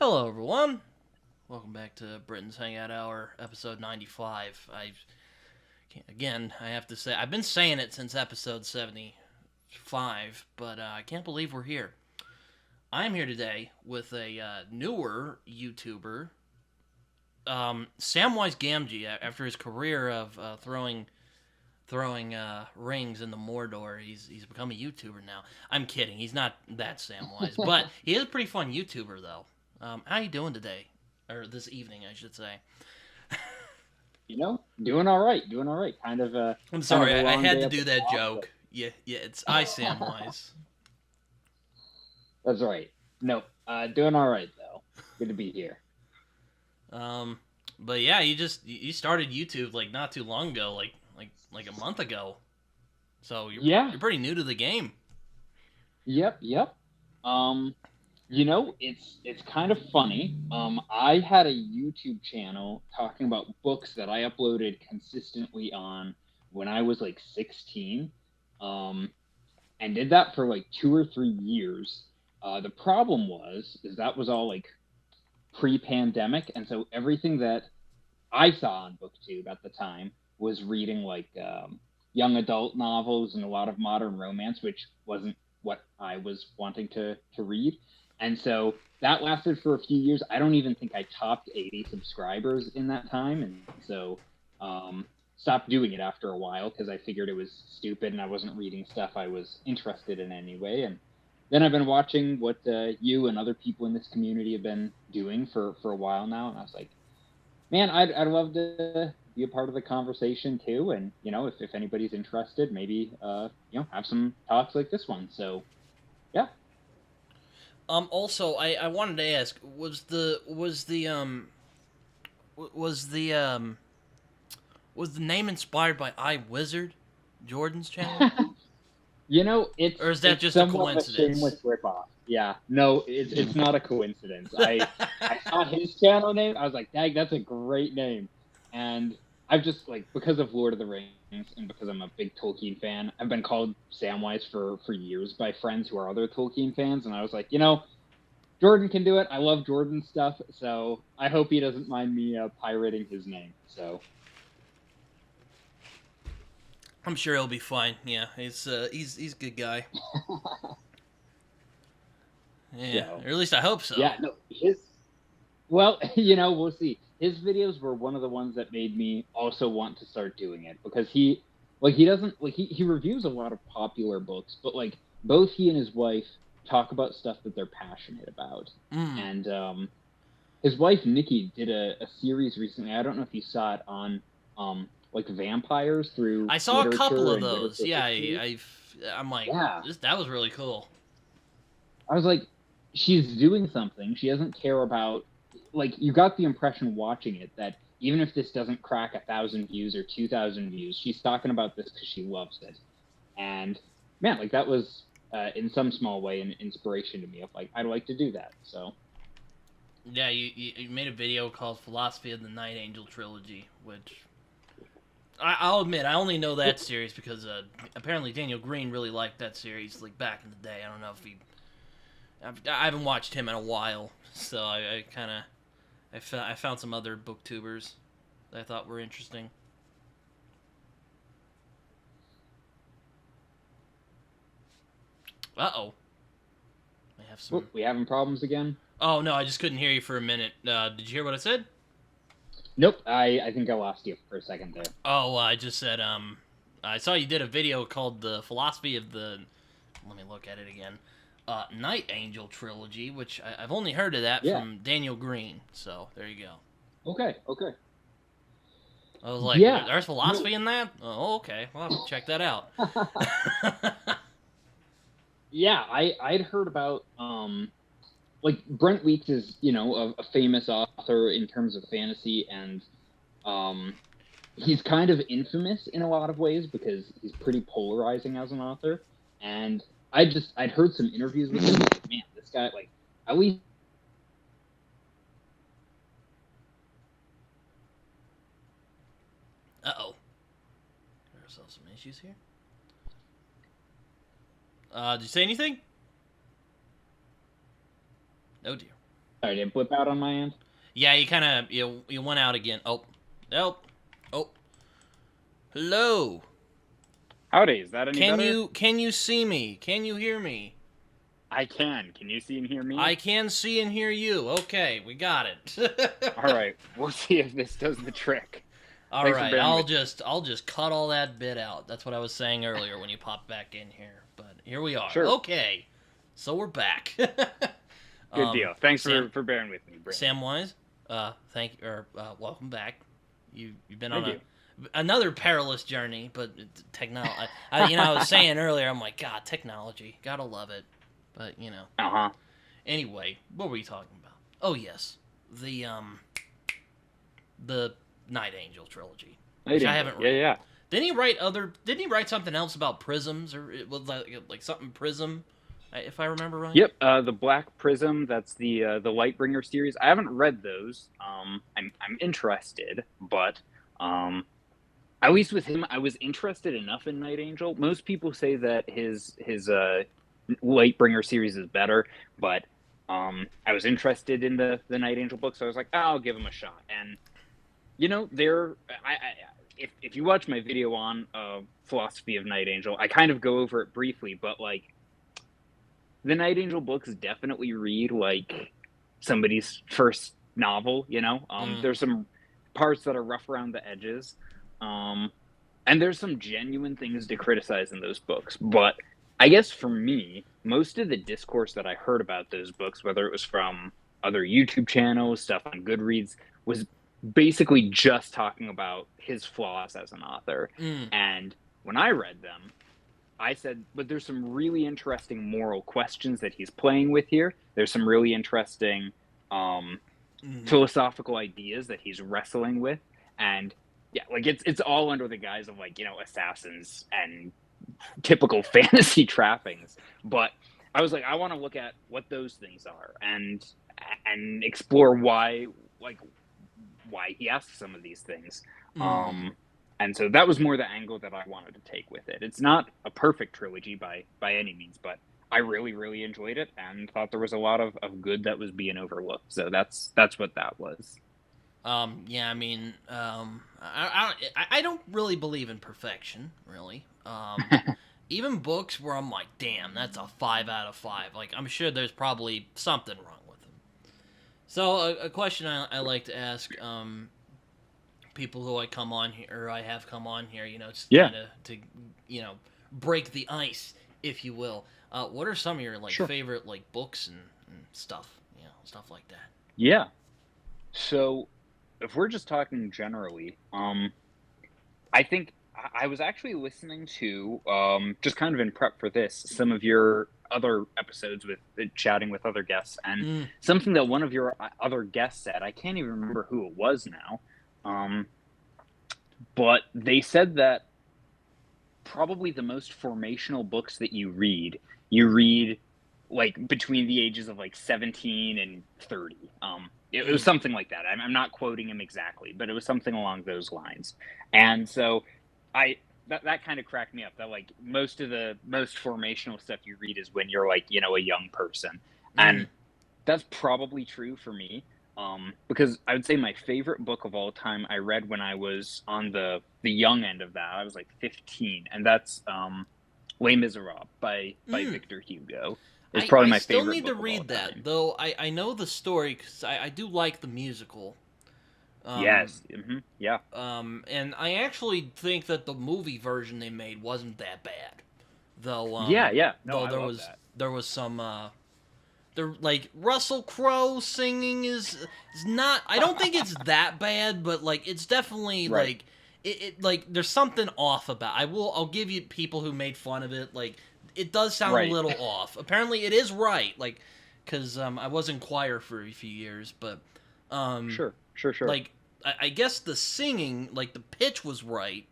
Hello, everyone. Welcome back to Britton's Hangout Hour, episode 95. I have to say, I've been saying it since episode 75, but I can't believe we're here. I'm here today with a newer YouTuber, Samwise Gamgee. After his career of throwing rings in the Mordor, he's become a YouTuber now. I'm kidding. He's not that Samwise, but he is a pretty fun YouTuber, though. How you doing today? Or this evening, I should say. Doing all right, doing all right. Kind of a I'm kind of sorry, a I long had day to at the do that top, but joke. Yeah, it's ISamwise. that's right. No, doing all right though. Good to be here. Um, but yeah, you started YouTube like not too long ago, like a month ago. So Yeah, you're pretty new to the game. yep. Um, it's kind of funny. I had a YouTube channel talking about books that I uploaded consistently on when I was like 16. Um, and did that for like 2 or 3 years. The problem is that was all like pre-pandemic, and so everything that I saw on BookTube at the time was reading like young adult novels and a lot of modern romance, which wasn't what I was wanting to read. And so that lasted for a few years. I don't even think I topped 80 subscribers in that time, and so stopped doing it after a while because I figured it was stupid and I wasn't reading stuff I was interested in anyway. And then I've been watching what you and other people in this community have been doing for a while now, and I was like, man, I'd love to be a part of the conversation too. And if anybody's interested, maybe have some talks like this one. So yeah. Also, I wanted to ask, was the name inspired by iWizard, Jordan's channel, It's or is that it's just a somewhat of a coincidence? shameless ripoff. Yeah, no, it's not a coincidence. I saw his channel name. I was like, dang, that's a great name. And I've just like, because of Lord of the Rings and because I'm a big Tolkien fan, I've been called Samwise for years by friends who are other Tolkien fans. And I was like, Jordan can do it. I love Jordan's stuff, so I hope he doesn't mind me pirating his name. So I'm sure he'll be fine. Yeah, he's a good guy. Yeah, so or at least I hope so. yeah, no, his well, we'll see. His videos were one of the ones that made me also want to start doing it because he doesn't like he reviews a lot of popular books, but like both he and his wife talk about stuff that they're passionate about. Mm. And his wife Nikki did a series recently. I don't know if you saw it on like vampires through I saw a couple literature of and those. literature Yeah, history. I'm like, Yeah. that was really cool. I was like, she's doing something. She doesn't care about, like, you got the impression watching it that even if this doesn't crack 1,000 views or 2,000 views, she's talking about this because she loves it. And man, like that was in some small way an inspiration to me of like I'd like to do that. So Yeah, you made a video called "Philosophy of the Night Angel Trilogy," which I'll admit I only know that series because apparently Daniel Green really liked that series like back in the day. I don't know if I haven't watched him in a while, so I kind of I found some other booktubers that I thought were interesting. Uh oh, I have some. we having problems again? Oh no, I just couldn't hear you for a minute. Did you hear what I said? Nope. I think I lost you for a second there. Oh, I just said I saw you did a video called "The Philosophy of the." Let me look at it again. Night Angel Trilogy, which I've only heard of that Yeah. from Daniel Green. So there you go. Okay. Okay. I was like, Yeah. there's No. philosophy in that? Oh, okay. Well, I'll have to check that out. Yeah. I'd heard about like Brent Weeks is a famous author in terms of fantasy, and um he's kind of infamous in a lot of ways because he's pretty polarizing as an author. And I'd heard some interviews with him. Like, man, this guy like at least Uh-oh. There's some issues here. Did you say anything? Oh, dear. Sorry, did it blip out on my end? Yeah, you kind of you went out again. Oh, oh, oh. Hello. Howdy, is that any better? Can you see me? Can you hear me? I can. Can you see and hear me? I can see and hear you. Okay, we got it. All right, we'll see if this does the trick. All Thanks for right, bearing I'll with me. just cut all that bit out. That's what I was saying earlier when you popped back in here. But here we are. Sure. Okay, so we're back. Good deal. Thanks Sam, for bearing with me, Brent. ISamwise, thank you, or welcome back. You've been Thank on you. another perilous journey, but technology. I was saying earlier, I'm like, God, technology, gotta love it. But anyway, what were you talking about? Oh yes, the Night Angel trilogy, which I haven't read. Yeah. Didn't he write something else about prisms, or it was like something prism, if I remember right? Yep. The Black Prism. That's the Lightbringer series. I haven't read those. I'm interested, but at least with him, I was interested enough in Night Angel. Most people say that his Lightbringer series is better, but I was interested in the Night Angel book, so I was like, I'll give him a shot. And if you watch my video on philosophy of Night Angel, I kind of go over it briefly, but like the Night Angel books definitely read like somebody's first novel. There's some parts that are rough around the edges, and there's some genuine things to criticize in those books. But I guess for me, most of the discourse that I heard about those books, whether it was from other YouTube channels, stuff on Goodreads, was basically just talking about his flaws as an author. And when I read them, I said, but there's some really interesting moral questions that he's playing with here. There's some really interesting philosophical ideas that he's wrestling with. And yeah, like it's all under the guise of like, assassins and typical fantasy trappings. But I was like, I want to look at what those things are and explore why he asks some of these things. And so that was more the angle that I wanted to take with it. It's not a perfect trilogy by any means, but I really, really enjoyed it and thought there was a lot of good that was being overlooked. So that's what that was. Yeah, I mean, I don't really believe in perfection, really. Even books where I'm like, damn, that's a 5 out of 5. Like, I'm sure there's probably something wrong with them. So, a question I like to ask people who I have come on here, just kind of to, break the ice, if you will. What are some of your favorite books and stuff, stuff like that? Yeah. So, if we're just talking generally, I think I was actually listening to, just kind of in prep for this, some of your other episodes with chatting with other guests, and something that one of your other guests said, I can't even remember who it was now, but they said that probably the most formational books that you read like between the ages of like 17 and 30. It was something like that. I'm not quoting him exactly, but it was something along those lines. And so that kind of cracked me up, that like most of the most formational stuff you read is when you're like, a young person. And that's probably true for me. Because I would say my favorite book of all time I read when I was on the young end of that. I was like 15, and that's Les Miserables by Victor Hugo. It's probably my favorite. I still need to read that, though. I know the story because I do like the musical. Yes. Yeah. And I actually think that the movie version they made wasn't that bad, though. Yeah. No, though there was some. Russell Crowe singing is not. I don't think it's that bad, but it's definitely right. There's something off about. I'll give you people who made fun of it. It does sound a little off. Apparently, it is right. Because I was in choir for a few years, but sure. I guess the singing, the pitch was right.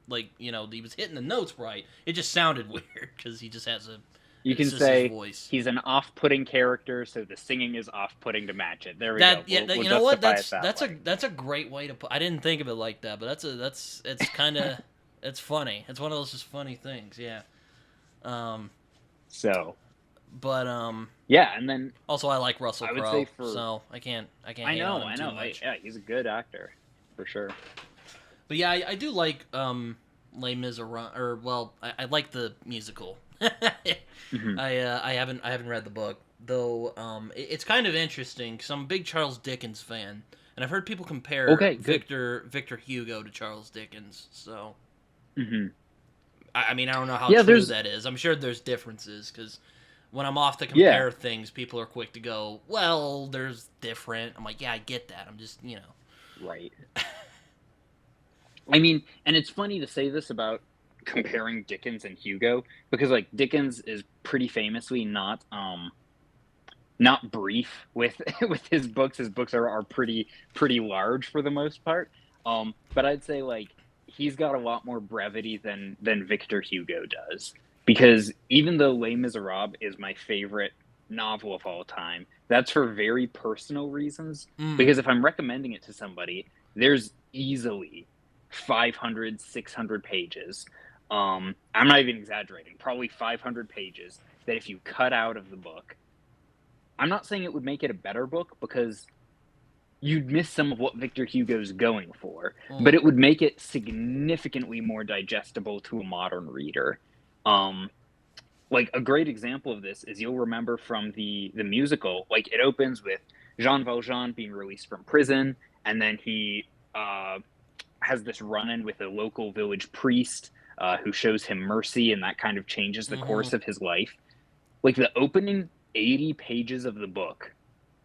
He was hitting the notes right. It just sounded weird because he just has a. You can say he's an off-putting character, so the singing is off-putting to match it. There we go. We'll you know what? That's a great way to put. I didn't think of it like that, but it's kind of it's funny. It's one of those just funny things, yeah. So, But Yeah, and then also I like Russell I would Crowe, say for so I can't I hate know, on him I too know, much. yeah, he's a good actor for sure. But yeah, I do like Les Miserables, or well, I like the musical. Hmm. I haven't read the book though. It's kind of interesting because I'm a big Charles Dickens fan, and I've heard people compare Okay, good. Victor Hugo to Charles Dickens. So Hmm. I mean I don't know how Yeah, true there's that is. I'm sure there's differences because when I'm off to yeah, compare things, people are quick to go, "Well, there's different." I'm like, "Yeah, I get that. I'm just right. I mean, and it's funny to say this about comparing Dickens and Hugo because like Dickens is pretty famously not brief with with his books. His books are pretty large for the most part. But I'd say like he's got a lot more brevity than Victor Hugo does. Because even though Les Miserables is my favorite novel of all time, that's for very personal reasons. mm, Because if I'm recommending it to somebody, there's easily 500, 600 pages. I'm not even exaggerating, probably 500 pages that if you cut out of the book, I'm not saying it would make it a better book because you'd miss some of what Victor Hugo's going for, but mm, it would make it significantly more digestible to a modern reader. Um, like a great example of this is you'll remember from the musical, like it opens with Jean Valjean being released from prison, and then he has this run-in with a local village priest who shows him mercy, and that kind of changes the mm-hmm. course of his life. Like the opening 80 pages of the book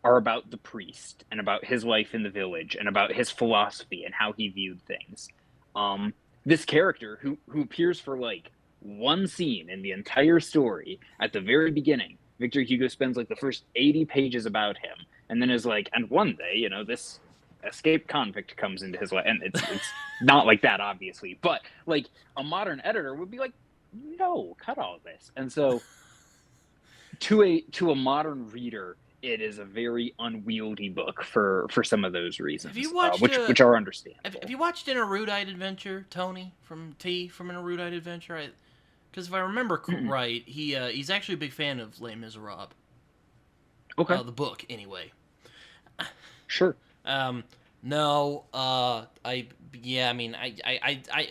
are about the priest and about his life in the village and about his philosophy and how he viewed things. Um, this character who appears for like one scene in the entire story at the very beginning, Victor Hugo spends like the first 80 pages about him, and then is like, and one day, this escaped convict comes into his life, and it's not like that, obviously, but like a modern editor would be like, no, cut all this, and so to a modern reader, it is a very unwieldy book for some of those Have you reasons, watched which are have understandable. you watched An Erudite Adventure, Tony from An Erudite Adventure? Because if I remember Mm-mm. right, he's actually a big fan of Les Miserables, Okay, the book anyway. sure. Um, no, I mean,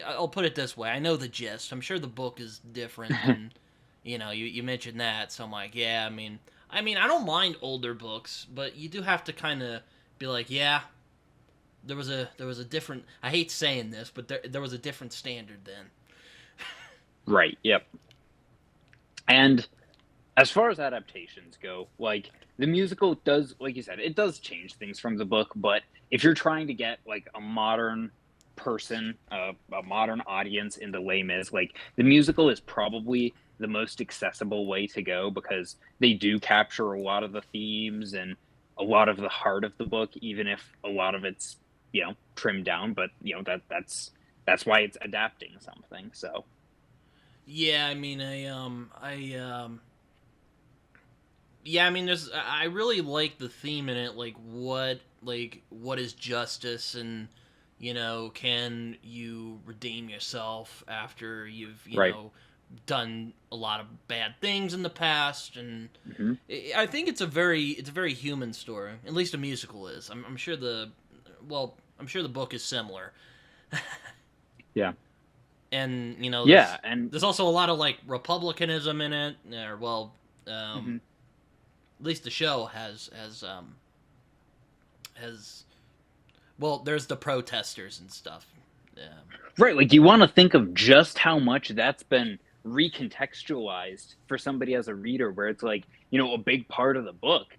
I'll put it this way. I know the gist. I'm sure the book is different than, you mentioned that. So I'm like, yeah, I mean, I don't mind older books, but you do have to kind of be like, yeah, there was a different. I hate saying this, but there was a different standard then. Right. Yep. And as far as adaptations go, like the musical does, like you said, it does change things from the book. But if you're trying to get like a modern person, a modern audience into Les Mis, like the musical is probably the most accessible way to go because they do capture a lot of the themes and a lot of the heart of the book, even if a lot of it's trimmed down. But that's why it's adapting something. So Yeah, I mean, yeah, I mean, I really like the theme in it, what is justice, and can you redeem yourself after you've right. done a lot of bad things in the past, and Hmm. I think it's a very human story. At least a musical is. I'm sure I'm sure the book is similar, Yeah. and Yeah. And there's also a lot of like republicanism in it, or mhm. at least the show has there's the protesters and stuff. Right, like you want to think of just how much that's been recontextualized for somebody as a reader, where it's like, a big part of the book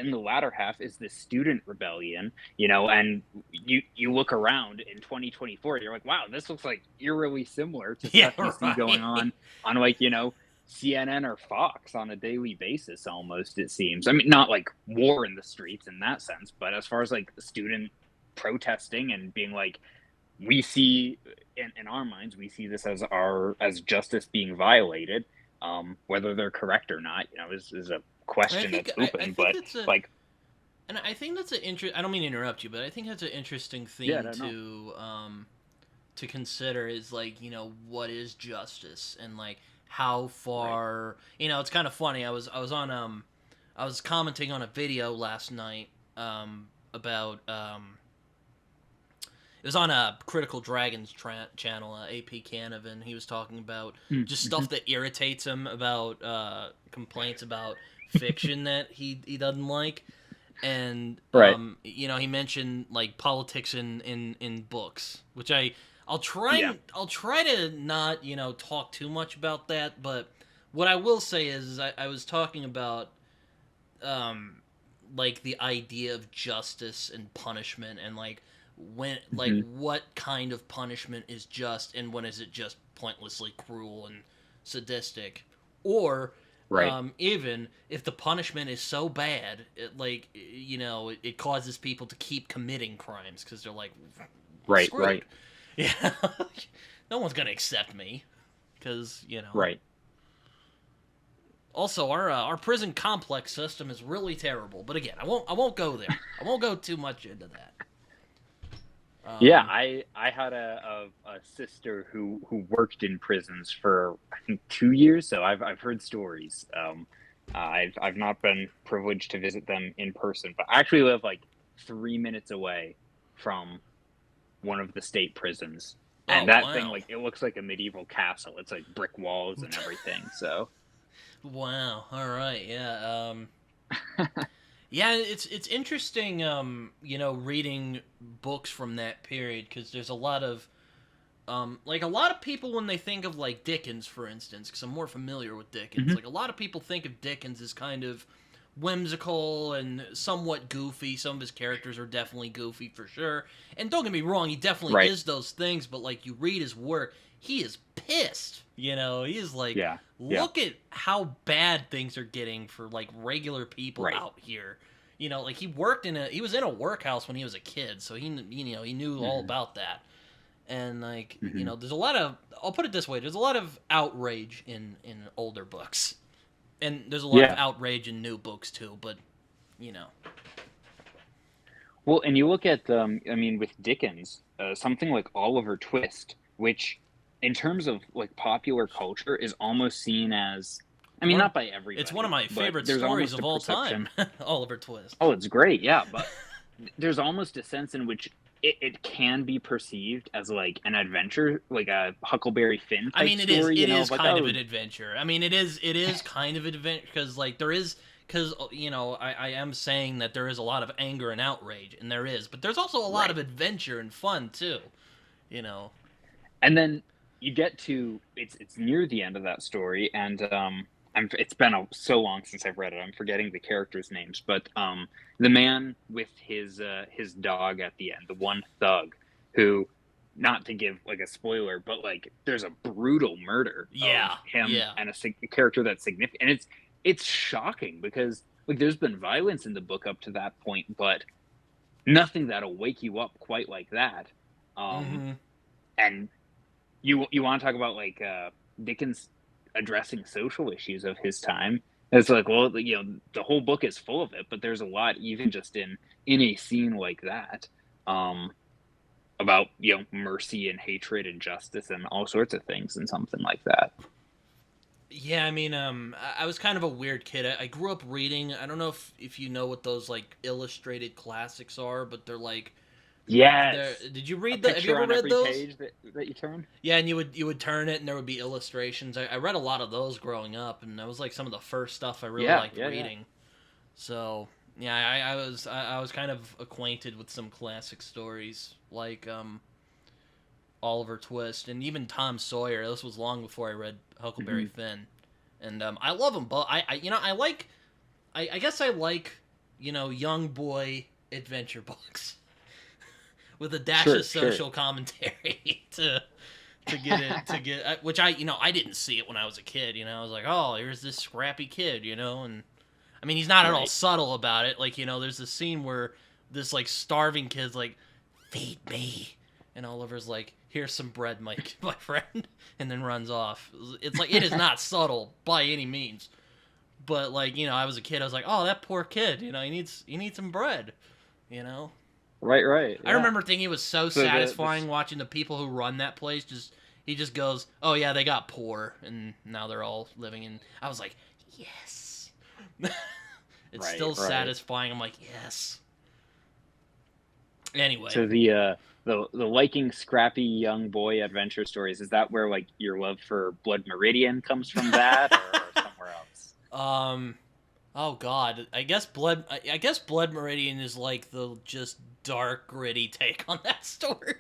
in the latter half is the student rebellion, and you look around in 2024, you're like, wow, this looks like eerily similar to Yeah, stuff you see going right. on like, CNN or Fox on a daily basis almost, it seems. I mean, not like war in the streets in that sense, but as far as like student protesting and being like, we see in our minds, we see this as justice being violated. Whether they're correct or not, is a I question think that's I, I open. think But that's a like, and I think that's I don't mean to interrupt you, but I think that's an interesting yeah, I theme don't know. to consider is like what is justice, and like how far, it's kind of funny. I was commenting on a video last night about it was on a Critical Dragons channel, AP Canavan. He was talking about just stuff that irritates him about complaints about fiction that he doesn't like, and he mentioned like politics in books, which I'll try to not talk too much about that, but what I will say is I was talking about like the idea of justice and punishment, and like when what kind of punishment is just and when is it just pointlessly cruel and sadistic, or even if the punishment is so bad it causes people to keep committing crimes because they're like screwed. Yeah. No one's gonna accept me because also our prison complex system is really terrible, but again I won't go there. I won't go too much into that. I had a sister who worked in prisons for I think 2 years, so I've heard stories. I've not been privileged to visit them in person, but I actually live like 3 minutes away from one of the state prisons, and thing like it looks like a medieval castle. It's like brick walls and everything. So, wow, all right, yeah. Yeah, it's interesting, reading books from that period, because there's a lot of, a lot of people when they think of, like, Dickens, for instance, because I'm more familiar with Dickens, like, a lot of people think of Dickens as kind of whimsical and somewhat goofy. Some of his characters are definitely goofy, for sure, and don't get me wrong, he definitely is those things, but, like, you read his work, he is pissed, he is like, look at how bad things are getting for, like, regular people out here. Like, he was in a workhouse when he was a kid, so he knew all about that. And, like, there's a lot of, I'll put it this way, there's a lot of outrage in older books. And there's a lot of outrage in new books, too, but, Well, and you look at, with Dickens, something like Oliver Twist, which, in terms of, like, popular culture, is almost seen as, not by everybody. It's one of my favorite stories of all time, Oliver Twist. Oh, it's great, yeah, but there's almost a sense in which it can be perceived as, like, an adventure, like a Huckleberry Finn type story. It is kind of an adventure. It is kind of an adventure, because, like, there is... Because, I am saying that there is a lot of anger and outrage, and there is, but there's also a lot of adventure and fun, too, And then you get to, it's near the end of that story, and it's been so long since I've read it, I'm forgetting the characters' names, but the man with his dog at the end, the one thug, who, not to give, like, a spoiler, but, like, there's a brutal murder of him and a character that's significant, and it's shocking because, like, there's been violence in the book up to that point, but nothing that'll wake you up quite like that. And you want to talk about, like, Dickens addressing social issues of his time. It's like, well, the whole book is full of it, but there's a lot even just in a scene like that about, mercy and hatred and justice and all sorts of things and something like that. Yeah, I was kind of a weird kid. I grew up reading, I don't know if you know what those, like, illustrated classics are, but they're like... Yes. Did you read that? Have you ever read those? Page that you turn? Yeah, and you would turn it, and there would be illustrations. I read a lot of those growing up, and that was, like, some of the first stuff I really liked reading. So, yeah, I was kind of acquainted with some classic stories, like, Oliver Twist, and even Tom Sawyer. This was long before I read Huckleberry Finn, and I love them both. I guess I like young boy adventure books with a dash of social commentary to get which I didn't see it when I was a kid. I was like, oh, here's this scrappy kid, and he's not at all subtle about it. Like, there's this scene where this, like, starving kid's like, feed me, and Oliver's like, here's some bread, my friend, and then runs off. It's like, it is not subtle by any means, but, like, I was a kid, I was like, oh, that poor kid, he needs some bread, Right. I remember thinking it was so satisfying watching the people who run that place just he just goes, "Oh yeah, they got poor, and now they're all living in." I was like, "Yes." It's still satisfying. I'm like, "Yes." Anyway, So the liking scrappy young boy adventure stories, is that where like your love for Blood Meridian comes from, that, or somewhere else? Oh God, I guess Blood Meridian is like the just dark, gritty take on that story.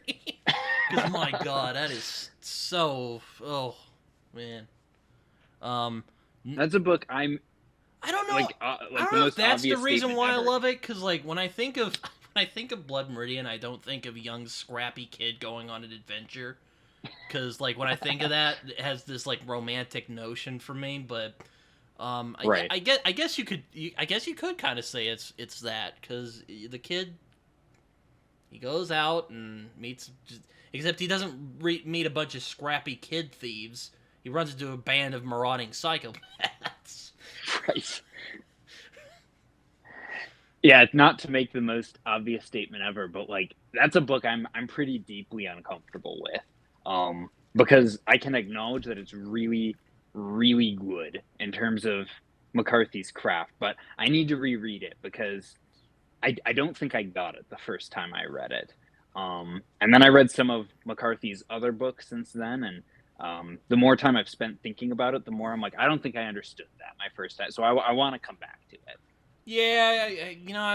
Because my God, that is so. Oh man. That's a book I don't know. like I the don't know if most that's the obvious reason statement why ever. I love it. Because like when I think of Blood Meridian, I don't think of a young scrappy kid going on an adventure. Because like when I think of that, it has this like romantic notion for me. But I guess you could kind of say it's that, because the kid, he goes out and meets, except he doesn't meet a bunch of scrappy kid thieves. He runs into a band of marauding psychopaths. Right. Yeah, not to make the most obvious statement ever, but like that's a book I'm pretty deeply uncomfortable with, because I can acknowledge that it's really, really good in terms of McCarthy's craft, but I need to reread it because I don't think I got it the first time I read it, and then I read some of McCarthy's other books since then, and the more time I've spent thinking about it, the more I'm like, I don't think I understood that my first time, so I want to come back to it. Yeah,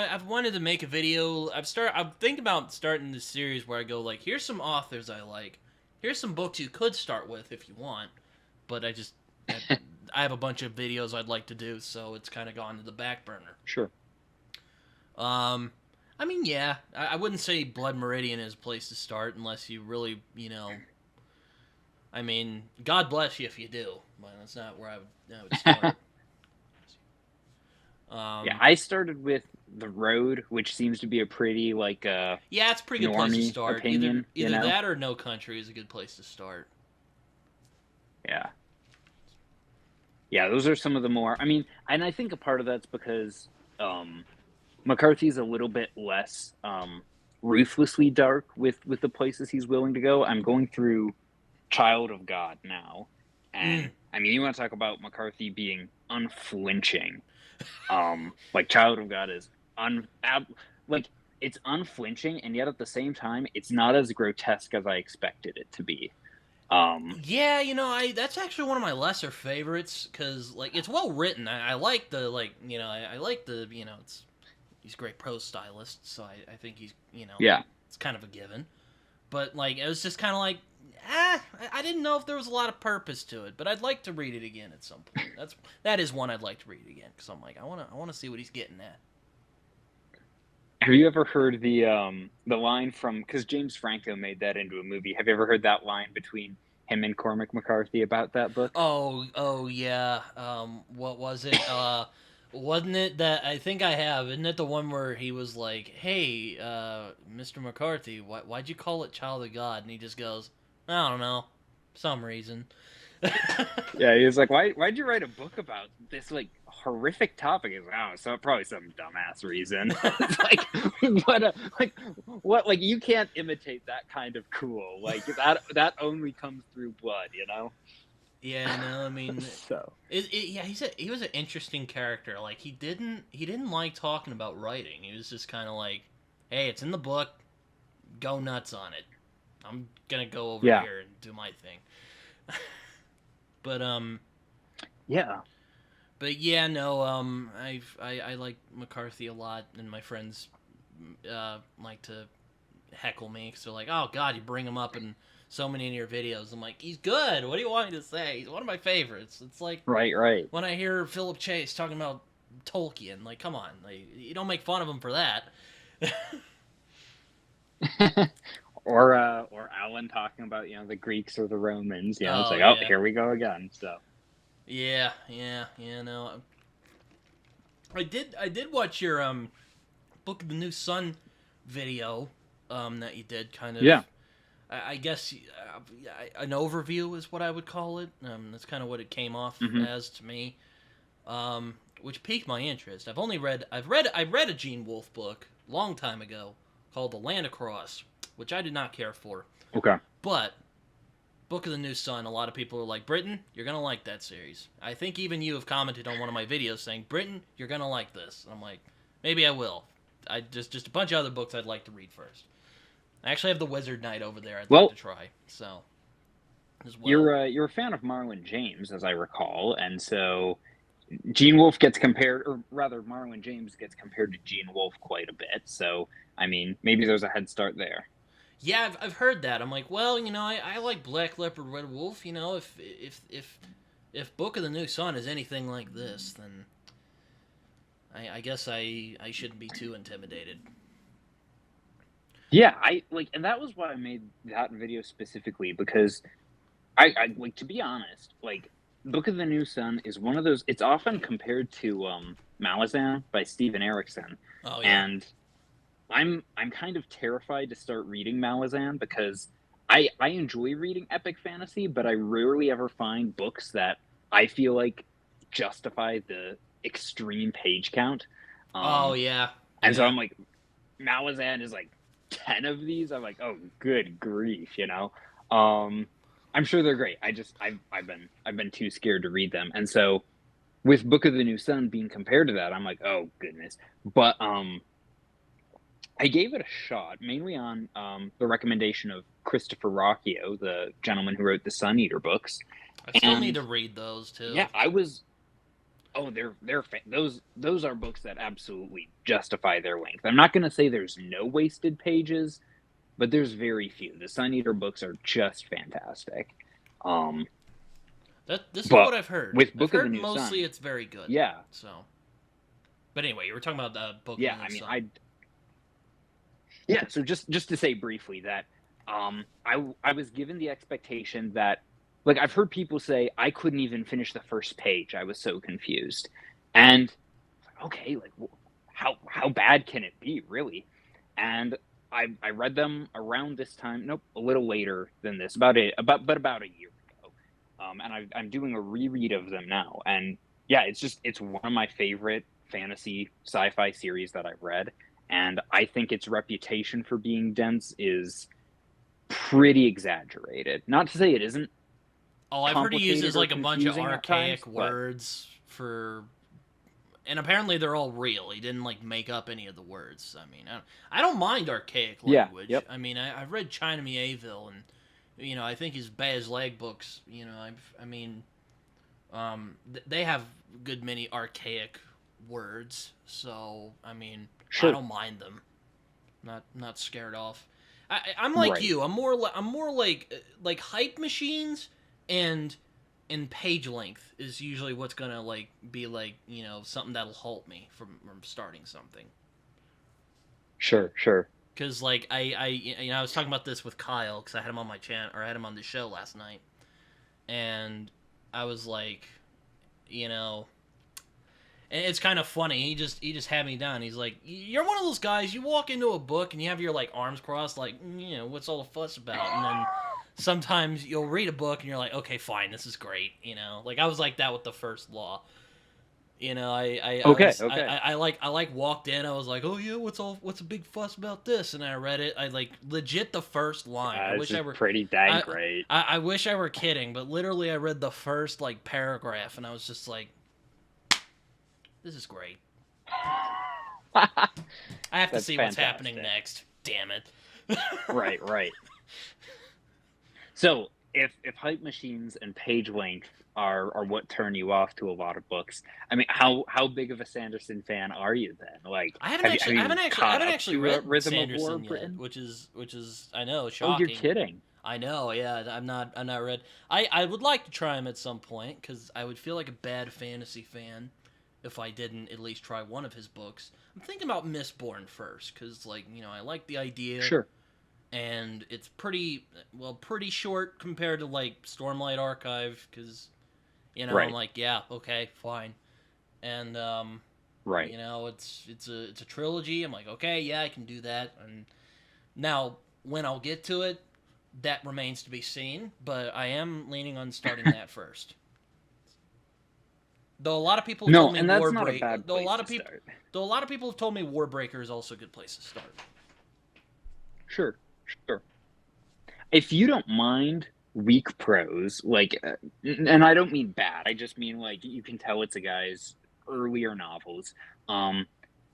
I've wanted to make a video. I'm thinking about starting this series where I go like, here's some authors I like, here's some books you could start with if you want, but I have a bunch of videos I'd like to do, so it's kind of gone to the back burner. Sure. I mean, yeah, I wouldn't say Blood Meridian is a place to start unless you really, I mean, God bless you if you do, but that's not where I would start. Yeah, I started with The Road, which seems to be a pretty like yeah, it's a pretty good place to start. Opinion, either that or No Country is a good place to start. Yeah, those are some of the more. I mean, and I think a part of that's because McCarthy's a little bit less ruthlessly dark with the places he's willing to go. I'm going through Child of God now, and I mean, you want to talk about McCarthy being unflinching. Like Child of God is it's unflinching, and yet at the same time it's not as grotesque as I expected it to be. Yeah, that's actually one of my lesser favorites, because like it's well written. I like the I like the he's a great prose stylist, so I think he's it's kind of a given. But like it was just kind of like I didn't know if there was a lot of purpose to it, but I'd like to read it again at some point. That is one I'd like to read again, because I'm like I want to see what he's getting at. Have you ever heard the line from, because James Franco made that into a movie? Have you ever heard that line between him and Cormac McCarthy about that book? Oh yeah. What was it? Wasn't it that, I think I have? Isn't it the one where he was like, "Hey, Mr. McCarthy, why'd you call it Child of God?" And he just goes, "I don't know, some reason." Yeah, he was like, why'd you write a book about this like horrific topic? He's like, oh, so probably some dumbass reason. It's like, what, like, you can't imitate that kind of cool. Like that only comes through blood, Yeah, no, I mean, so yeah, he was an interesting character. Like he didn't like talking about writing. He was just kind of like, "Hey, it's in the book, go nuts on it. I'm gonna go over here and do my thing." But yeah. But yeah, no, I like McCarthy a lot, and my friends like to heckle me because they're like, "Oh God, you bring him up in so many of your videos." I'm like, "He's good. What do you want me to say? He's one of my favorites." It's like right. When I hear Philip Chase talking about Tolkien, like, come on, like, you don't make fun of him for that. Or Alan talking about the Greeks or the Romans. It's like, oh, here we go again. So. Yeah, no. I did watch your Book of the New Sun video that you did, kind of. Yeah. I guess an overview is what I would call it. That's kind of what it came off as to me, which piqued my interest. I read a Gene Wolfe book a long time ago called The Land Across, which I did not care for. Okay. But Book of the New Sun, a lot of people are like, Britton, you're going to like that series. I think even you have commented on one of my videos saying, Britton, you're going to like this. I'm like, maybe I will. I just a bunch of other books I'd like to read first. I actually have the Wizard Knight over there I'd like to try. So, as well. You're a fan of Marlon James, as I recall, and so Gene Wolfe gets compared, or rather, Marlon James gets compared to Gene Wolfe quite a bit. So, I mean, maybe there's a head start there. Yeah, I've heard that. I'm like, well, I like Black Leopard, Red Wolf. If Book of the New Sun is anything like this, then I guess I shouldn't be too intimidated. Yeah, and that was why I made that video specifically, because I like, to be honest, like, Book of the New Sun is one of those. It's often compared to Malazan by Steven Erikson. Oh yeah. And I'm kind of terrified to start reading Malazan because I enjoy reading epic fantasy, but I rarely ever find books that I feel like justify the extreme page count. Oh yeah. And so I'm like, Malazan is like 10 of these. I'm like, oh, good grief, I'm sure they're great. I've been too scared to read them. And so with Book of the New Sun being compared to that, I'm like, oh goodness. But I gave it a shot, mainly on the recommendation of Christopher Rocchio, the gentleman who wrote the Sun Eater books. I still need to read those too. Yeah, those are books that absolutely justify their length. I'm not going to say there's no wasted pages, but there's very few. The Sun Eater books are just fantastic. This is what I've heard. With Book of the New mostly Sun, it's very good. Yeah. So, but anyway, you were talking about the Book of the New Sun. Yeah. So just to say briefly that I was given the expectation that, like, I've heard people say I couldn't even finish the first page. I was so confused, and okay, like, how bad can it be, really? And I read them around this time. Nope, a little later than this, about a year ago. And I'm doing a reread of them now. And yeah, it's one of my favorite fantasy sci-fi series that I've read. And I think its reputation for being dense is pretty exaggerated. Not to say it isn't. Oh, I've heard he uses like a bunch of confusing at archaic times, but- words for, and apparently they're all real. He didn't like make up any of the words. I mean, I don't mind archaic Yeah, language. yep. I mean, I've read China Mieville, and I think his Baz Leg books. They have a good many archaic words. So I mean, Sure. I don't mind them. Not scared off. I'm like Right. you. I'm more like hype machines and page length is usually what's gonna like be like something that'll halt me from starting something. Sure. Because like I was talking about this with Kyle because I had him on my channel, or I had him on the show last night, and I was like, and it's kind of funny. He just had me down. He's like, you're one of those guys. You walk into a book and you have your like arms crossed, like what's all the fuss about? And then sometimes you'll read a book and you're like, okay, fine, this is great. Like I was like that with the First Law. I like walked in. I was like, oh yeah, what's a big fuss about this? And I read it. I like legit the first line. I wish I were pretty dang great. I wish I were kidding, but literally I read the first like paragraph and I was just like, this is great. I have to see what's happening next. Damn it. Right. So if hype machines and page length are what turn you off to a lot of books, I mean, how big of a Sanderson fan are you then? Like, I haven't actually read Rhythm Sanderson of War, yet, Britton? which is I know, shocking. Oh, you're kidding. I know, yeah. I'm not read. I would like to try him at some point because I would feel like a bad fantasy fan if I didn't at least try one of his books. I'm thinking about Mistborn first because, like, I like the idea. Sure. And it's pretty short compared to like Stormlight Archive because, Right. I'm like, yeah, okay, fine, and Right. it's a trilogy. I'm like, okay, yeah, I can do that. And now when I'll get to it, that remains to be seen. But I am leaning on starting that first. Though a lot of people told me and that's Warbreaker. not a bad Though a place lot to of people, start. though a lot of people have told me Warbreaker is also a good place to start. Sure. If you don't mind weak prose, like, and I don't mean bad. I just mean like you can tell it's a guy's earlier novels. Um,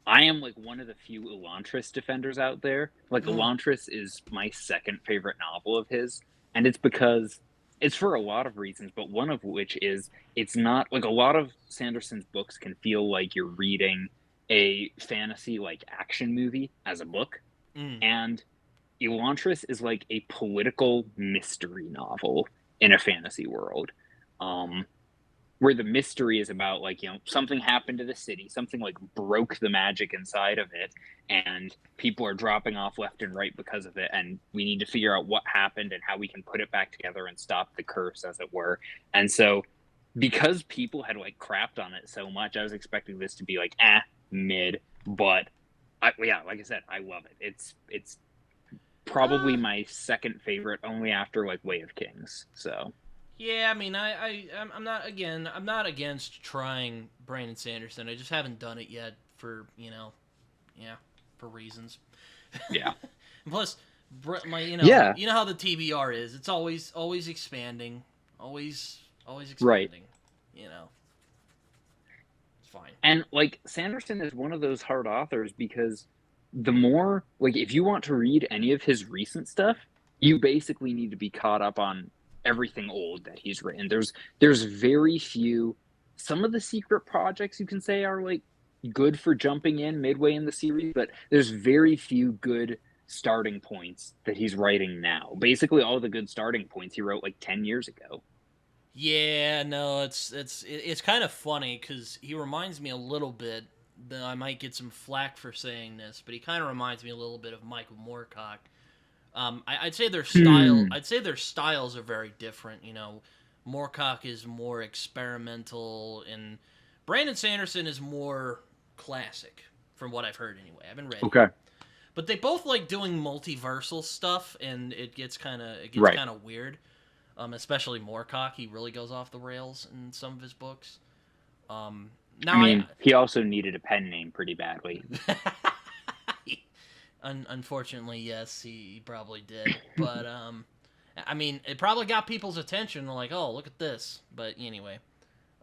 I am like one of the few Elantris defenders out there. Like Mm. Elantris is my second favorite novel of his, and it's because it's for a lot of reasons, but one of which is it's not like a lot of Sanderson's books can feel like you're reading a fantasy like action movie as a book, Mm. and Elantris is like a political mystery novel in a fantasy world. Um, where the mystery is about like something happened to the city, something like broke the magic inside of it, and people are dropping off left and right because of it, and we need to figure out what happened and how we can put it back together and stop the curse, as it were. And so because people had like crapped on it so much, I was expecting this to be like mid, but yeah, like I said, I love it. It's probably my second favorite, only after like Way of Kings. So Yeah, I mean, I'm not I'm not against trying Brandon Sanderson. I just haven't done it yet for yeah, for reasons. yeah. And plus, my Yeah. you know how the TBR is. It's always expanding, always Right. expanding. You know, it's fine. And like Sanderson is one of those hard authors because the more like if you want to read any of his recent stuff, you basically need to be caught up on everything old that he's written. There's very few. Some of the secret projects you can say are like good for jumping in midway in the series, but there's very few good starting points that he's writing now. Basically all the good starting points he wrote like 10 years ago. Yeah, no, it's kind of funny because he reminds me a little bit. That I might get some flack for saying this, but he kind of reminds me a little bit of Michael Moorcock. I'd say their style. I'd say their styles are very different. You know, Moorcock is more experimental, and Brandon Sanderson is more classic, from what I've heard anyway. I haven't read Okay. it, but they both like doing multiversal stuff, and it gets kind Right. of weird. Especially Moorcock, he really goes off the rails in some of his books. Now I mean, he also needed a pen name pretty badly. Unfortunately, yes, he probably did. But I mean, it probably got people's attention. They're like, "Oh, look at this." But anyway,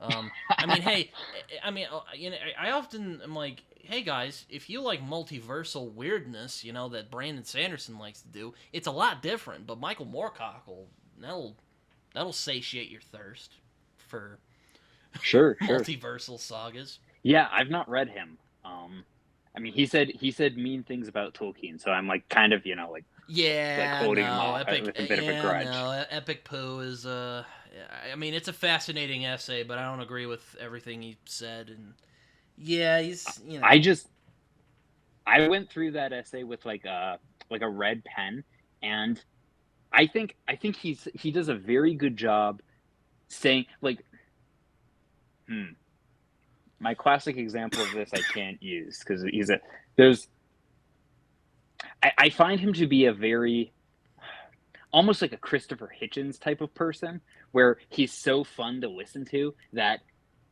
I mean, hey, I mean, I often am like, "Hey guys, if you like multiversal weirdness, that Brandon Sanderson likes to do, it's a lot different." But Michael Moorcock that'll satiate your thirst for Sure. multiversal sagas. Yeah, I've not read him. I mean, he said mean things about Tolkien, so I'm like kind of like holding him off with a bit of a grudge. No, Epic Pooh is I mean, it's a fascinating essay, but I don't agree with everything he said, and yeah, he's I went through that essay with like a red pen, and I think he does a very good job saying like my classic example of this I can't use because I find him to be a very almost like a Christopher Hitchens type of person where he's so fun to listen to that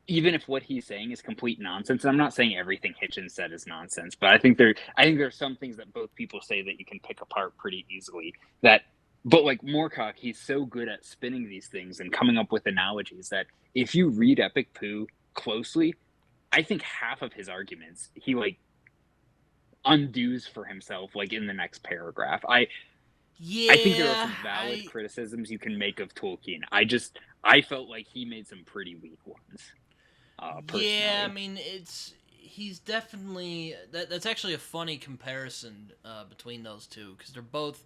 even if what he's saying is complete nonsense, and I'm not saying everything Hitchens said is nonsense, but I think there's some things that both people say that you can pick apart pretty easily but like Moorcock, he's so good at spinning these things and coming up with analogies that if you read Epic Pooh closely, I think half of his arguments he like undoes for himself like in the next paragraph. I think there are some valid criticisms you can make of Tolkien. I felt like he made some pretty weak ones. Personally. Yeah, I mean he's definitely that's actually a funny comparison between those two because they're both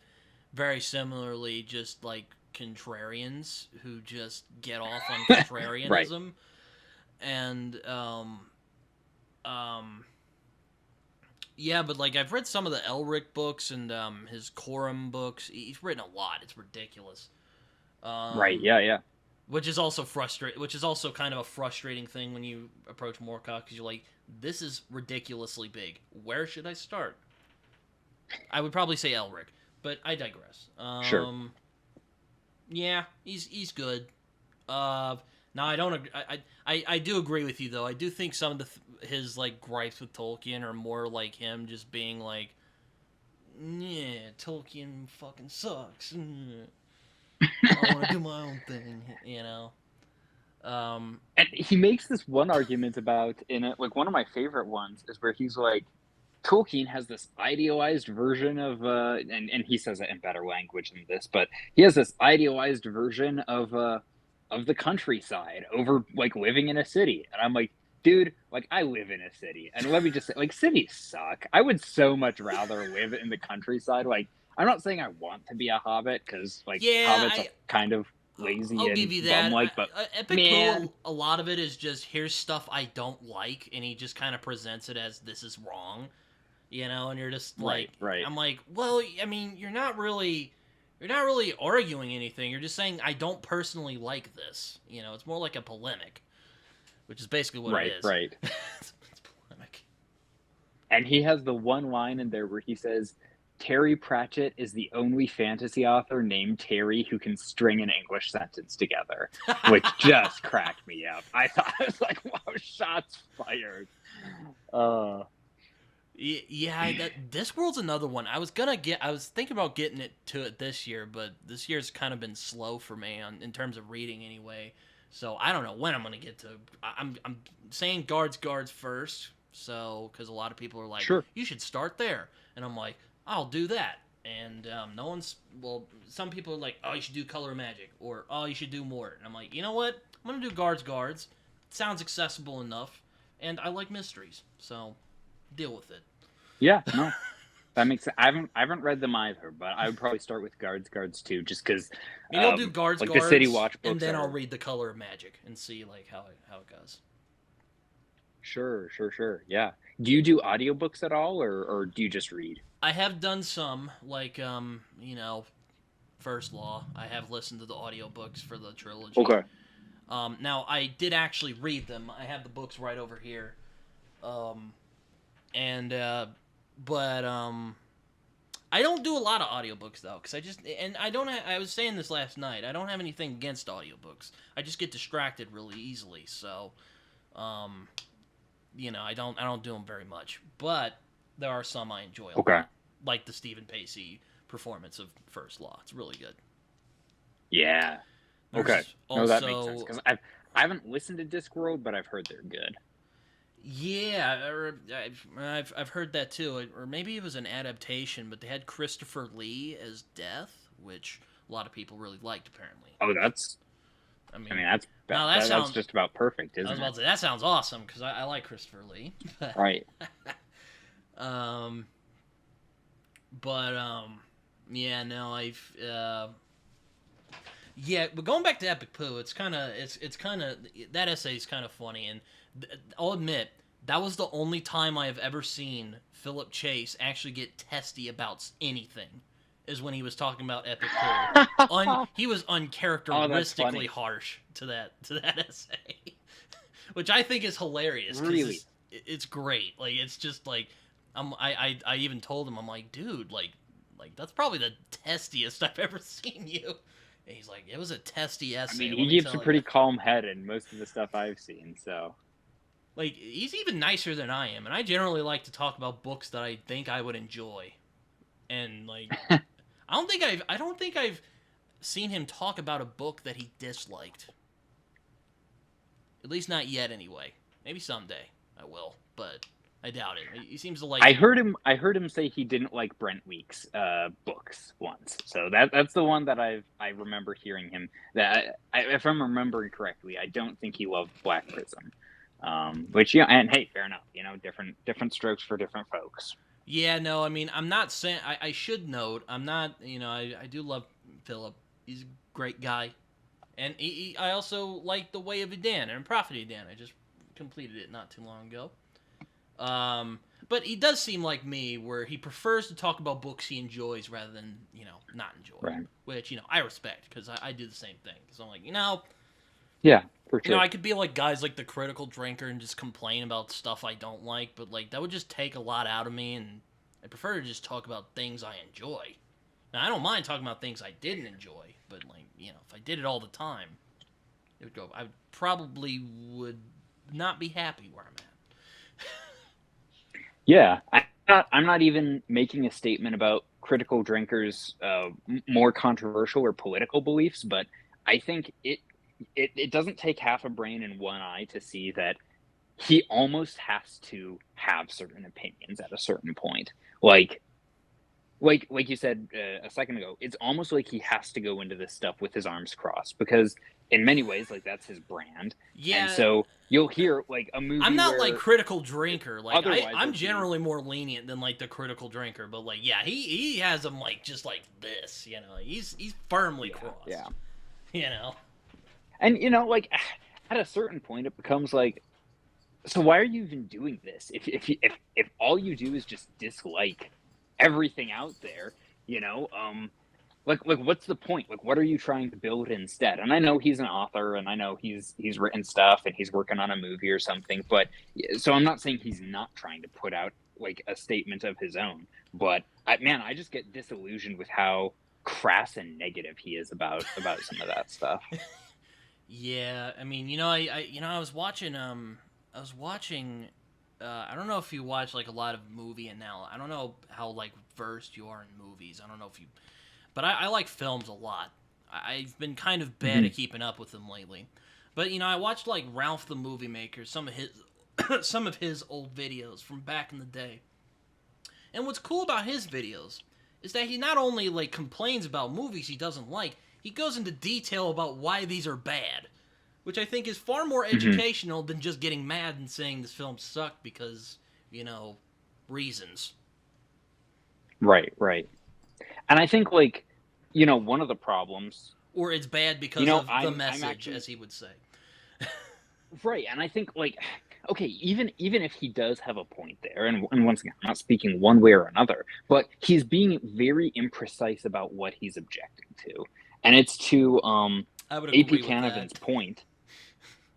very similarly just like contrarians who just get off on contrarianism. Right. And yeah, but like I've read some of the Elric books and his Corum books. He's written a lot. It's ridiculous. Right. Yeah. Which is also Which is also kind of a frustrating thing when you approach Moorcock because you're like, this is ridiculously big. Where should I start? I would probably say Elric, but I digress. Sure. Yeah, he's good. No, I don't. I do agree with you though. I do think some of his like gripes with Tolkien are more like him just being like, yeah, Tolkien fucking sucks. I want to do my own thing, you know. And he makes this one argument about in it, like one of my favorite ones is where he's like, Tolkien has this idealized version of, and he says it in better language than this, but he has this idealized version of the countryside over like living in a city, and I'm like, dude, like I live in a city, and let me just say, like cities suck. I would so much rather live in the countryside. Like, I'm not saying I want to be a hobbit because like Yeah, hobbits are kind of lazy I'll and give you bum that. like, but Epic man, Pooh, a lot of it is just here's stuff I don't like, and he just kind of presents it as this is wrong, you know. And you're just like, right. I'm like, well, I mean, you're not really arguing anything. You're just saying I don't personally like this. You know, it's more like a polemic, which is basically what it is. Right. It's polemic. And he has the one line in there where he says, Terry Pratchett is the only fantasy author named Terry who can string an English sentence together, which just cracked me up. I thought, I was like, wow, shots fired. Yeah, Discworld's another one. I was thinking about getting to it this year, but this year's kind of been slow for me in terms of reading anyway. So I don't know when I'm gonna get to. I'm saying guards first. So because a lot of people are like, Sure. You should start there, and I'm like, I'll do that. And some people are like, oh, you should do Color of Magic, or oh, you should do Mort. And I'm like, you know what? I'm gonna do guards. It sounds accessible enough, and I like mysteries, so deal with it. Yeah, no, that makes sense. I haven't read them either, but I would probably start with guards too, just because. Maybe I'll do guards, the City Watch books, and then I'll read the Color of Magic and see like how it goes. Sure. Yeah. Do you do audiobooks at all, or do you just read? I have done some, like First Law. I have listened to the audiobooks for the trilogy. Okay. Now I did actually read them. I have the books right over here. But I don't do a lot of audiobooks though, because I was saying this last night. I don't have anything against audiobooks. I just get distracted really easily. So, I don't do them very much. But there are some I enjoy a lot, like the Stephen Pacey performance of First Law. It's really good. Yeah. There's No, that makes sense, because I haven't listened to Discworld, but I've heard they're good. Yeah, I've heard that too, or maybe it was an adaptation, but they had Christopher Lee as Death, which a lot of people really liked, apparently. Oh, that's just about perfect, isn't it? I was about to say, that sounds awesome, because I like Christopher Lee. Right. But going back to Epic Pooh, it's kind of that essay is kind of funny, and I'll admit that was the only time I have ever seen Philip Chase actually get testy about anything, is when he was talking about Epic Pooh. He was uncharacteristically harsh to that essay, which I think is hilarious. Really, it's great. Like, it's just like I even told him, I'm like, dude, like that's probably the testiest I've ever seen you. And he's like, it was a testy essay. I mean, he keeps a pretty calm head in most of the stuff I've seen, so. Like, he's even nicer than I am, and I generally like to talk about books that I think I would enjoy. And like, I don't think I've seen him talk about a book that he disliked. At least not yet, anyway. Maybe someday I will, but I doubt it. He seems to like. I heard him say he didn't like Brent Weeks' books once. So that's the one that I remember hearing him. If I'm remembering correctly, I don't think he loved Black Prism. Which, and hey, fair enough. Different strokes for different folks. Yeah, no, I mean, I'm not saying. I should note, I'm not. I do love Philip. He's a great guy, and I also like The Way of Edan and Prophet Edan. I just completed it not too long ago. But he does seem like me, where he prefers to talk about books he enjoys rather than, not enjoy. Right. Which, I respect, because I do the same thing. Because I'm like, Yeah, for sure. I could be like guys like The Critical Drinker and just complain about stuff I don't like, but, like, that would just take a lot out of me, and I prefer to just talk about things I enjoy. Now, I don't mind talking about things I didn't enjoy, but, like, if I did it all the time, I probably would not be happy where I'm at. Yeah, I'm not even making a statement about critical drinkers' more controversial or political beliefs, but I think it doesn't take half a brain and one eye to see that he almost has to have certain opinions at a certain point. Like like you said a second ago, it's almost like he has to go into this stuff with his arms crossed because in many ways, like that's his brand. And Yeah, so you'll hear like a movie I'm not like where critical drinker. Like otherwise I'm it'd be generally more lenient than like the critical drinker, but like yeah, he has them like just like this, you know. He's firmly crossed. yeah. You know. And you know, like at a certain point, it becomes like, so why are you even doing this? If all you do is just dislike everything out there, you know, like what's the point? Like, what are you trying to build instead? And I know he's an author, and I know he's written stuff, and he's working on a movie or something. But so I'm not saying he's not trying to put out like a statement of his own. But I just get disillusioned with how crass and negative he is about some of that stuff. Yeah, I mean, you know, I was watching I don't know if you watch like a lot of movie I don't know how like versed you are in movies. I don't know if you, but I like films a lot. I've been kind of bad at keeping up with them lately. But you know, I watched like Ralph the Movie Maker, some of his some of his old videos from back in the day. And what's cool about his videos is that he not only like complains about movies he doesn't like, he goes into detail about why these are bad, which I think is far more educational than just getting mad and saying this film sucked because, you know, reasons. Right, right. And I think like, you know, one of the problems, Or it's bad because you know, of the I'm message, actually as he would say. right, and I think like, okay, even if he does have a point there, and once again, I'm not speaking one way or another, but he's being very imprecise about what he's objecting to, and it's to I would AP agree with Canavan's that. point.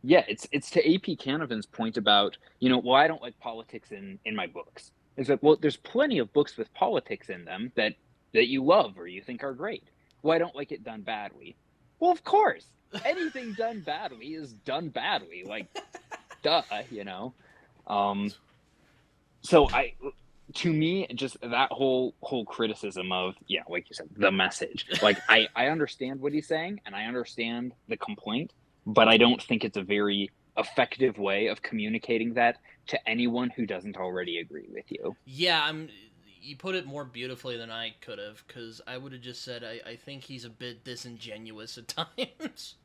Yeah, it's to AP Canavan's point about, you know, well, I don't like politics in my books. It's like, well, there's plenty of books with politics in them that you love or you think are great. Well, I don't like it done badly. Well, of course, anything done badly is done badly. Like, duh, you know. Um, so to me, just that whole criticism of, yeah, like you said, the message. Like, I understand what he's saying and I understand the complaint, but I don't think it's a very effective way of communicating that to anyone who doesn't already agree with you. Yeah, you put it more beautifully than I could have, because I would have just said I think he's a bit disingenuous at times.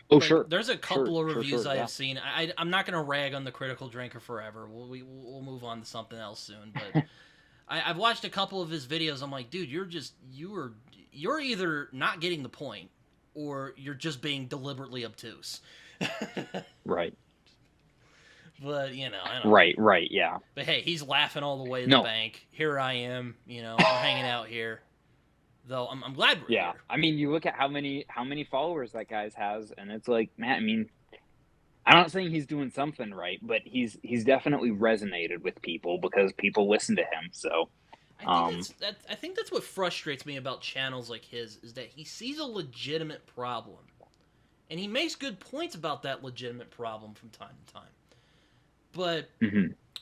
Oh, Like, sure. there's a couple of reviews I yeah. have seen. I'm not going to rag on the critical drinker forever. We'll move on to something else soon. But I've watched a couple of his videos. I'm like, dude, you're either not getting the point, or you're just being deliberately obtuse. Right. But you know, I don't know. Right, yeah. But hey, he's laughing all the way to No. the bank. Here I am, you know, we're hanging out here. Though I'm glad we're Yeah. here. I mean, you look at how many followers that guy's has, and it's like, man, I mean, I'm not saying he's doing something right, but he's definitely resonated with people because people listen to him. So, I think that's what frustrates me about channels like his, is that he sees a legitimate problem, and he makes good points about that legitimate problem from time to time. But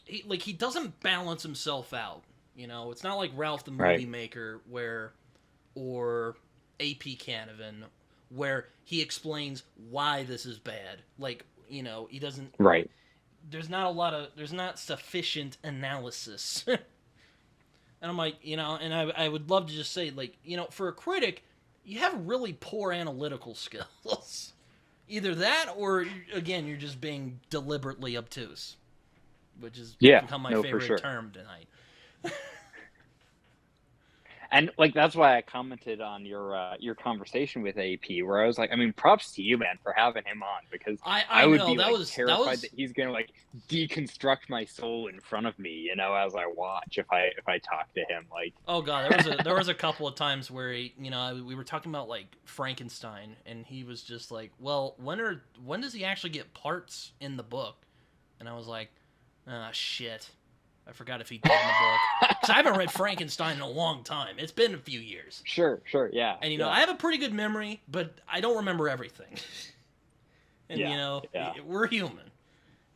he doesn't balance himself out. You know, it's not like Ralph the Movie Maker or AP Canavan, where he explains why this is bad. Like, you know, he doesn't. Right. There's not sufficient analysis. And I'm like, you know, and I would love to just say, like, you know, for a critic, you have really poor analytical skills. Either that, or again, you're just being deliberately obtuse, which has become my favorite term tonight. And like that's why I commented on your conversation with AP, where I was like, I mean, props to you, man, for having him on, because I would be terrified that he's gonna like deconstruct my soul in front of me, you know, as I watch if I talk to him. Like, oh god, there was a couple of times where we were talking about like Frankenstein, and he was just like, well, when does he actually get parts in the book? And I was like, shit. I forgot if he did in the book. Because I haven't read Frankenstein in a long time. It's been a few years. Sure, yeah. And, you know, I have a pretty good memory, but I don't remember everything. And, you know, we're human.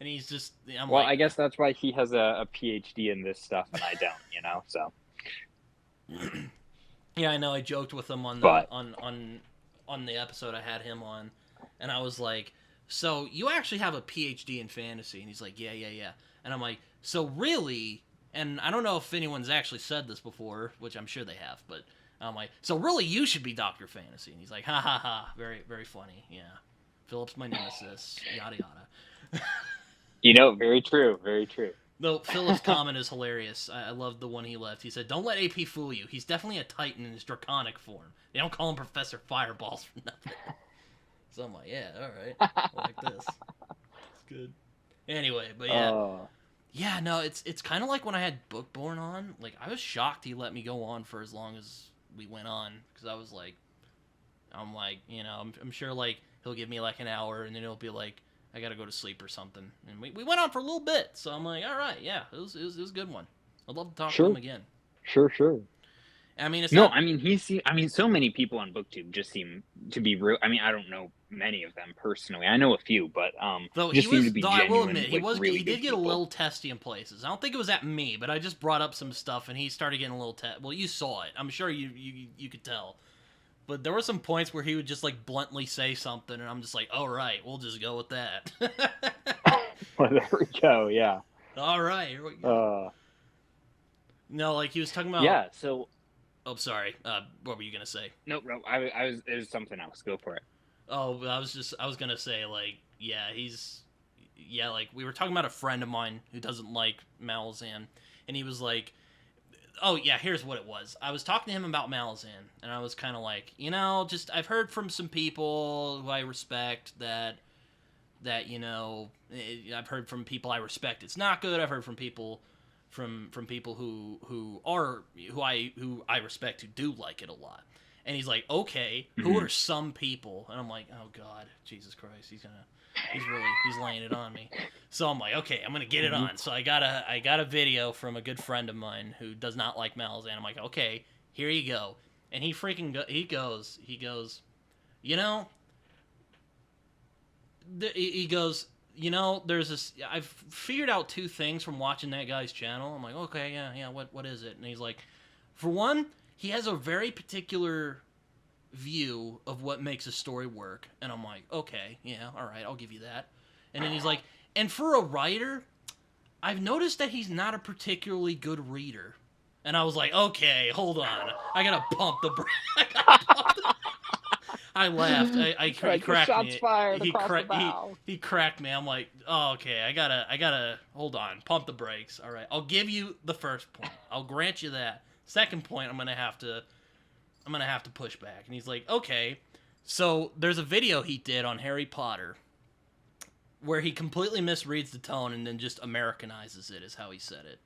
And he's just, I'm Well, like, I guess that's why he has a PhD in this stuff and I don't, so. yeah, I know. I joked with him on the But- on the episode I had him on, and I was like, so you actually have a PhD in fantasy? And he's like, yeah. And I'm like, so really? And I don't know if anyone's actually said this before, which I'm sure they have, but I'm like, so really you should be Dr. Fantasy. And he's like, ha ha ha, very, very funny, yeah. Philip's my nemesis, yada yada. Very true, very true. Though Philip's comment is hilarious. I love the one he left. He said, don't let AP fool you. He's definitely a Titan in his draconic form. They don't call him Professor Fireballs for nothing. So I'm like, yeah, alright. I like this. It's good. Anyway, but yeah. Yeah, no, it's kind of like when I had Bookborn on. Like, I was shocked he let me go on for as long as we went on. Because I was like, I'm sure, like, he'll give me, like, an hour, and then he'll be like, I gotta go to sleep or something. And we went on for a little bit, so I'm like, all right, yeah, it was a good one. I'd love to talk to him again. Sure. I mean, so many people on BookTube just seem to be real. I mean, I don't know many of them personally. I know a few, but seem to be genuine. I will admit, really he did get a people. little testy in places. I don't think it was at me, but I just brought up some stuff, and he started getting a little Well, you saw it. I'm sure you could tell. But there were some points where he would just, like, bluntly say something, and I'm just like, all right, we'll just go with that. Well, there we go, yeah. All right, here we go. No, like, he was talking about... Yeah, so... Oh, sorry. What were you going to say? No, it was something else. Go for it. Oh, I was going to say, like, like, we were talking about a friend of mine who doesn't like Malazan, and he was like... Oh, yeah, here's what it was. I was talking to him about Malazan, and I was kind of like, I've heard from some people who I respect that, I've heard from people I respect it's not good. I've heard from people from people who I respect who do like it a lot. And he's like, okay, who are some people? And I'm like, oh God, Jesus Christ, he's laying it on me. So I'm like, okay, I'm gonna get it on. So I got a video from a good friend of mine who does not like Malazan. I'm like, okay, here you go. And he goes, there's this. I've figured out two things from watching that guy's channel. I'm like, okay, yeah. What is it? And he's like, for one, he has a very particular view of what makes a story work. And I'm like, okay, yeah, all right, I'll give you that. And then he's like, and for a writer, I've noticed that he's not a particularly good reader. And I was like, okay, hold on, I gotta pump the brakes. I laughed. He cracked shots me. Fired he across the bow. He cracked me. I'm like, oh, okay. I gotta hold on. Pump the brakes. All right. I'll give you the first point. I'll grant you that. Second point, I'm gonna have to push back. And he's like, okay. So there's a video he did on Harry Potter where he completely misreads the tone and then just Americanizes it, is how he said it.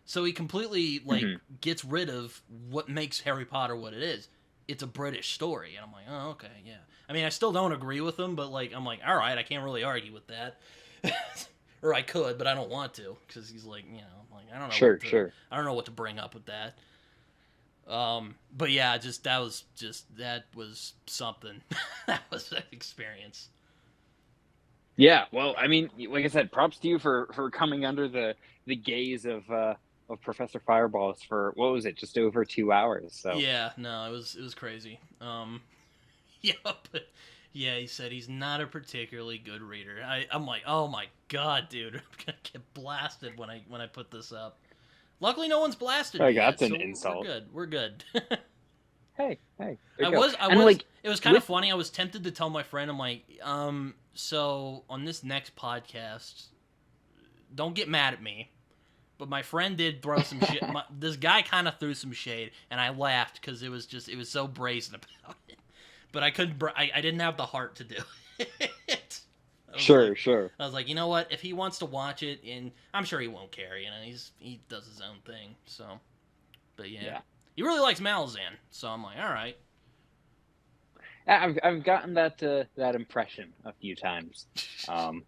So he completely gets rid of what makes Harry Potter what it is. It's a British story. And I'm like, oh, okay, yeah. I mean, I still don't agree with him, but, like, I'm like, all right, I can't really argue with that. Or I could, but I don't want to, because he's like, like, I don't know. I don't know what to bring up with that. But yeah, that was something. That was an experience. Yeah, well, I mean, like I said, props to you for coming under the gaze of Professor Fireballs for, what was it, just over 2 hours. So yeah, no, it was crazy. Yeah, but yeah, he said he's not a particularly good reader. I'm like, oh my God, dude, I'm gonna get blasted when I put this up. Luckily, no one's blasted me yet, that's an so insult. We're good. Hey. It was kind of funny. I was tempted to tell my friend, I'm like, so on this next podcast, don't get mad at me, but my friend did throw some shit. This guy kind of threw some shade, and I laughed because it was so brazen about it. But I couldn't. I didn't have the heart to do it. Sure. I was like, you know what? If he wants to watch it, and I'm sure he won't care. He does his own thing. So, but yeah. He really likes Malazan, so I'm like, all right. I've gotten that impression a few times, and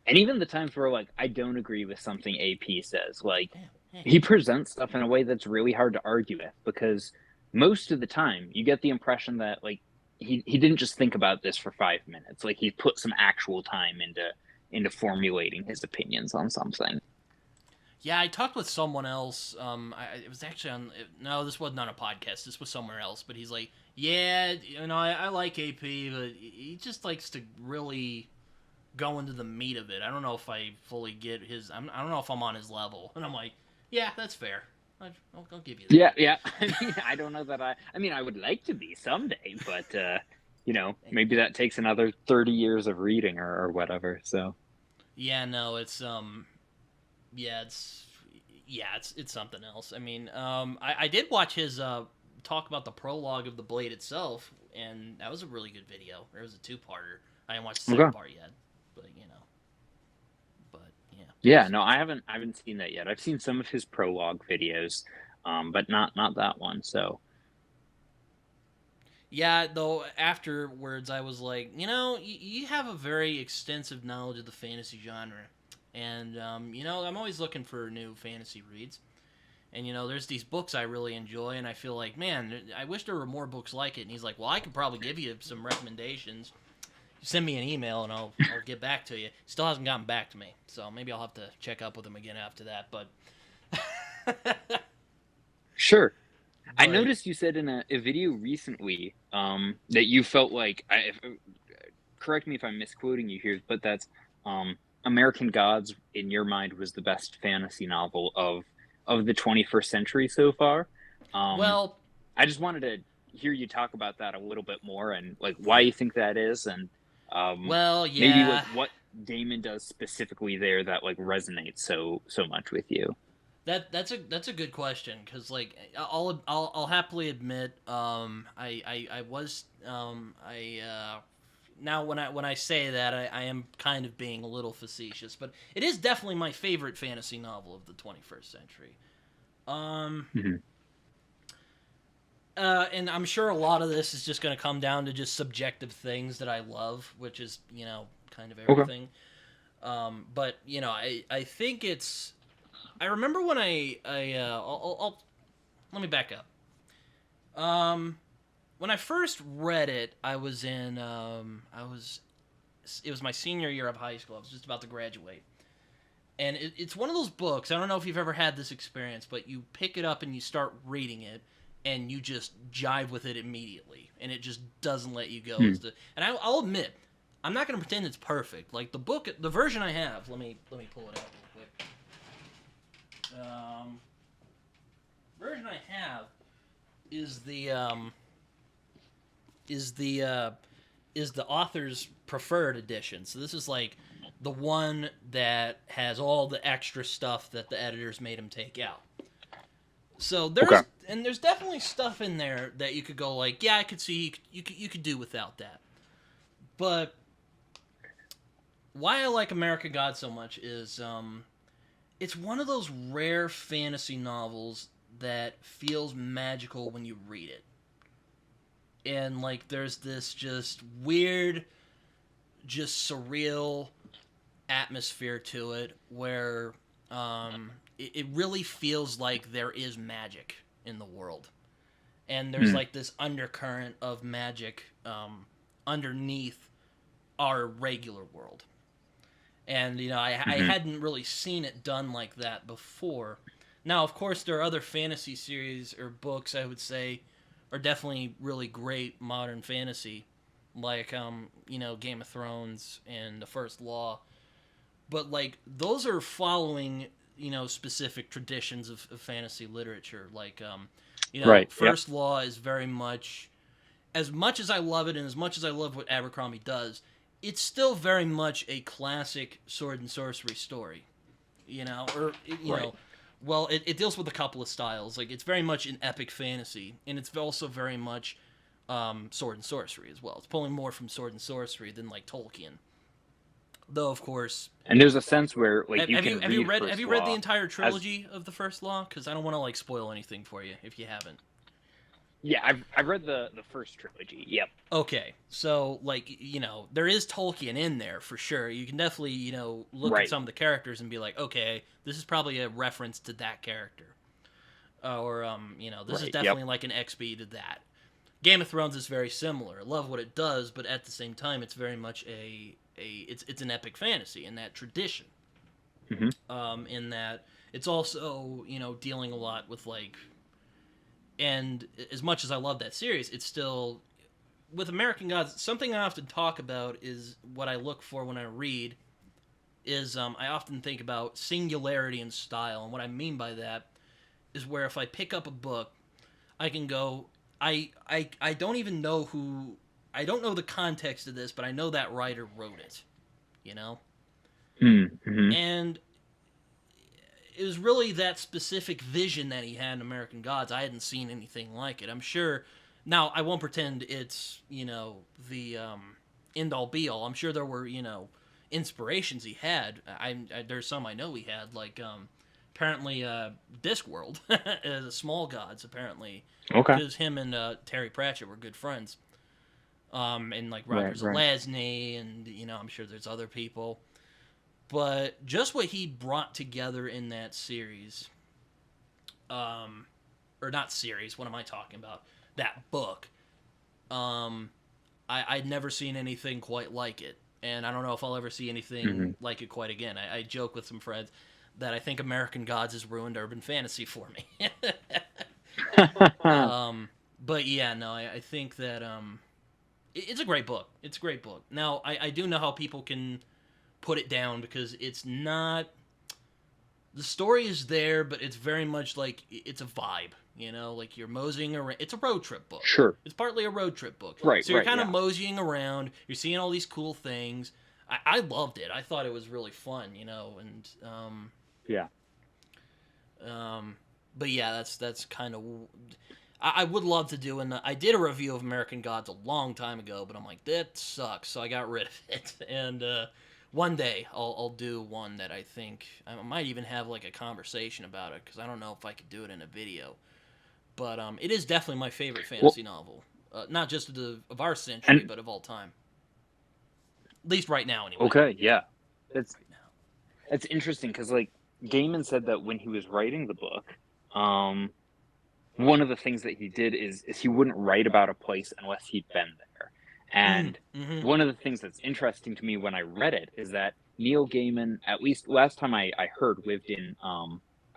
even the times where, like, I don't agree with something AP says. Like, he presents stuff in a way that's really hard to argue with, because most of the time you get the impression that, like, he didn't just think about this for 5 minutes. Like, he put some actual time into formulating his opinions on something. Yeah, I talked with someone else. It was actually on. No, this wasn't on a podcast. This was somewhere else. But he's like, yeah, I like AP, but he just likes to really go into the meat of it. I don't know if I fully get his. I don't know if I'm on his level. And I'm like, yeah, that's fair. I'll give you that. Yeah, yeah. I mean, I don't know that I mean, I would like to be someday, but maybe that takes another 30 years of reading or whatever. So. Yeah, no, it's it's something else. I mean, I did watch his talk about the prologue of the Blade itself, and that was a really good video. It was a 2-parter. I haven't watched the second part yet, but yeah. Yeah, no, I haven't seen that yet. I've seen some of his prologue videos, but not that one. So. Yeah, though afterwards I was like, you have a very extensive knowledge of the fantasy genre. And, I'm always looking for new fantasy reads. And, there's these books I really enjoy, and I feel like, man, I wish there were more books like it. And he's like, well, I could probably give you some recommendations. Send me an email, and I'll get back to you. Still hasn't gotten back to me, so maybe I'll have to check up with him again after that. But Sure. I noticed you said in a video recently that you felt like, correct me if I'm misquoting you here, but that's American Gods, in your mind, was the best fantasy novel of the 21st century so far. Well, I just wanted to hear you talk about that a little bit more and like why you think that is, and maybe what Damon does specifically there that like resonates so much with you. That's a good question, because like I'll happily admit now when I say that I am kind of being a little facetious, but it is definitely my favorite fantasy novel of the 21st century. And I'm sure a lot of this is just going to come down to just subjective things that I love, which is kind of everything. Okay. But I think it's. I remember when I'll let me back up. When I first read it, I was in it was my senior year of high school. I was just about to graduate. And it's one of those books, I don't know if you've ever had this experience, but you pick it up and you start reading it, and you just jive with it immediately, and it just doesn't let you go. And I'll admit, I'm not going to pretend it's perfect. Like the version I have, let me pull it out real quick. Version I have is the author's preferred edition. So this is like the one that has all the extra stuff that the editors made him take out. So there's definitely stuff in there that you could go like, yeah, I could see you could do without that. But why I like American God so much is it's one of those rare fantasy novels that feels magical when you read it. And like there's this just weird, just surreal atmosphere to it where it really feels like there is magic in the world. And there's like this undercurrent of magic underneath our regular world. And, I hadn't really seen it done like that before. Now, of course, there are other fantasy series or books, I would say, are definitely really great modern fantasy. Like, Game of Thrones and The First Law. But, like, those are following, specific traditions of fantasy literature. Like, right, First Law is very much as I love it and as much as I love what Abercrombie does, it's still very much a classic sword and sorcery story, well, it deals with a couple of styles. Like, it's very much an epic fantasy, and it's also very much sword and sorcery as well. It's pulling more from sword and sorcery than, like, Tolkien. Though, of course... And there's a sense where, like, have you read the entire trilogy of The First Law? Because I don't want to, like, spoil anything for you if you haven't. Yeah, I've read the first trilogy. Yep. Okay, so like there is Tolkien in there for sure. You can definitely look at some of the characters and be like, okay, this is probably a reference to that character, or this is definitely like an XB to that. Game of Thrones is very similar. I love what it does, but at the same time, it's very much a it's an epic fantasy in that tradition. Mm-hmm. In that it's also, you know, dealing a lot with like, and as much as I love that series, it's still with American Gods. Something I often talk about is what I look for when I read is I often think about singularity in style, and what I mean by that is where if I pick up a book, I can go, I don't even know who, I don't know the context of this, but I know that writer wrote it, you know? Mm-hmm. And it was really that specific vision that he had in American Gods. I hadn't seen anything like it. I'm sure, now I won't pretend it's, you know, the end-all be-all. I'm sure there were, you know, inspirations he had. There's some I know he had, like, apparently Discworld, Small Gods, apparently. Okay. Because him and Terry Pratchett were good friends. And like Roger Right. Zelazny, and you know, I'm sure there's other people. But just what he brought together in that series, or not series, what am I talking about? That book. I'd never seen anything quite like it. And I don't know if I'll ever see anything like it quite again. I joke with some friends that I think American Gods has ruined urban fantasy for me. But yeah, no, I think that it's a great book. It's a great book. Now, I do know how people can put it down because it's not, the story is there, but it's very much like it's a vibe, you know, like you're moseying around. It's a road trip book. Sure. It's partly a road trip book. Right. So you're kind of moseying around. You're seeing all these cool things. I loved it. I thought it was really fun, you know, and yeah. But yeah, that's kind of. I would love to do, and I did a review of American Gods a long time ago, but I'm like, that sucks, so I got rid of it. And one day I'll do one that I think I might even have like a conversation about it, because I don't know if I could do it in a video. But it is definitely my favorite fantasy novel, not just of our century, but of all time. At least right now, anyway. Okay, yeah, Right now. It's interesting because like Gaiman said that when he was writing the book, one of the things that he did is he wouldn't write about a place unless he'd been there. And one of the things that's interesting to me when I read it is that Neil Gaiman, at least last time I heard, lived in,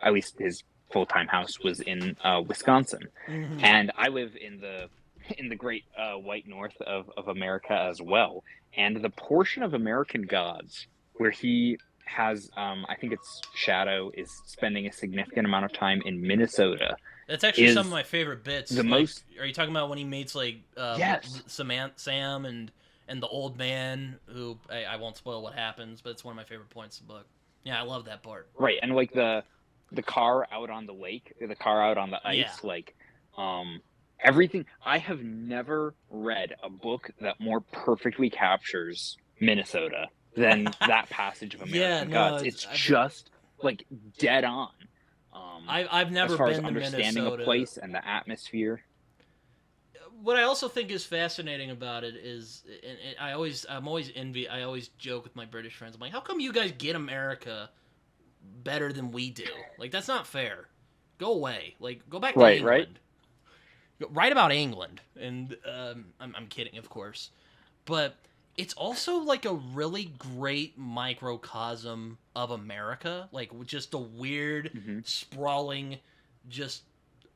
at least his full-time house was in Wisconsin. And I live in the great white north of America as well. And the portion of American Gods where he has, I think it's Shadow, is spending a significant amount of time in Minnesota. That's actually some of my favorite bits. The like, most. Are you talking about when he meets like Yes. Sam and the old man who I won't spoil what happens, but it's one of my favorite points of the book. Yeah, I love that part. Right, and like the car out on the lake, the car out on the ice, like everything. I have never read a book that more perfectly captures Minnesota than that passage of American Gods. It's just like dead on. I've never as far been as to understanding Minnesota. a place and the atmosphere. What I also think is fascinating about it is, and I always joke with my British friends. I'm like, how come you guys get America better than we do? Like, that's not fair. Go away. Like, go back to England. Write about England. And I'm kidding, of course, but it's also like a really great microcosm of America, like just the weird, sprawling, just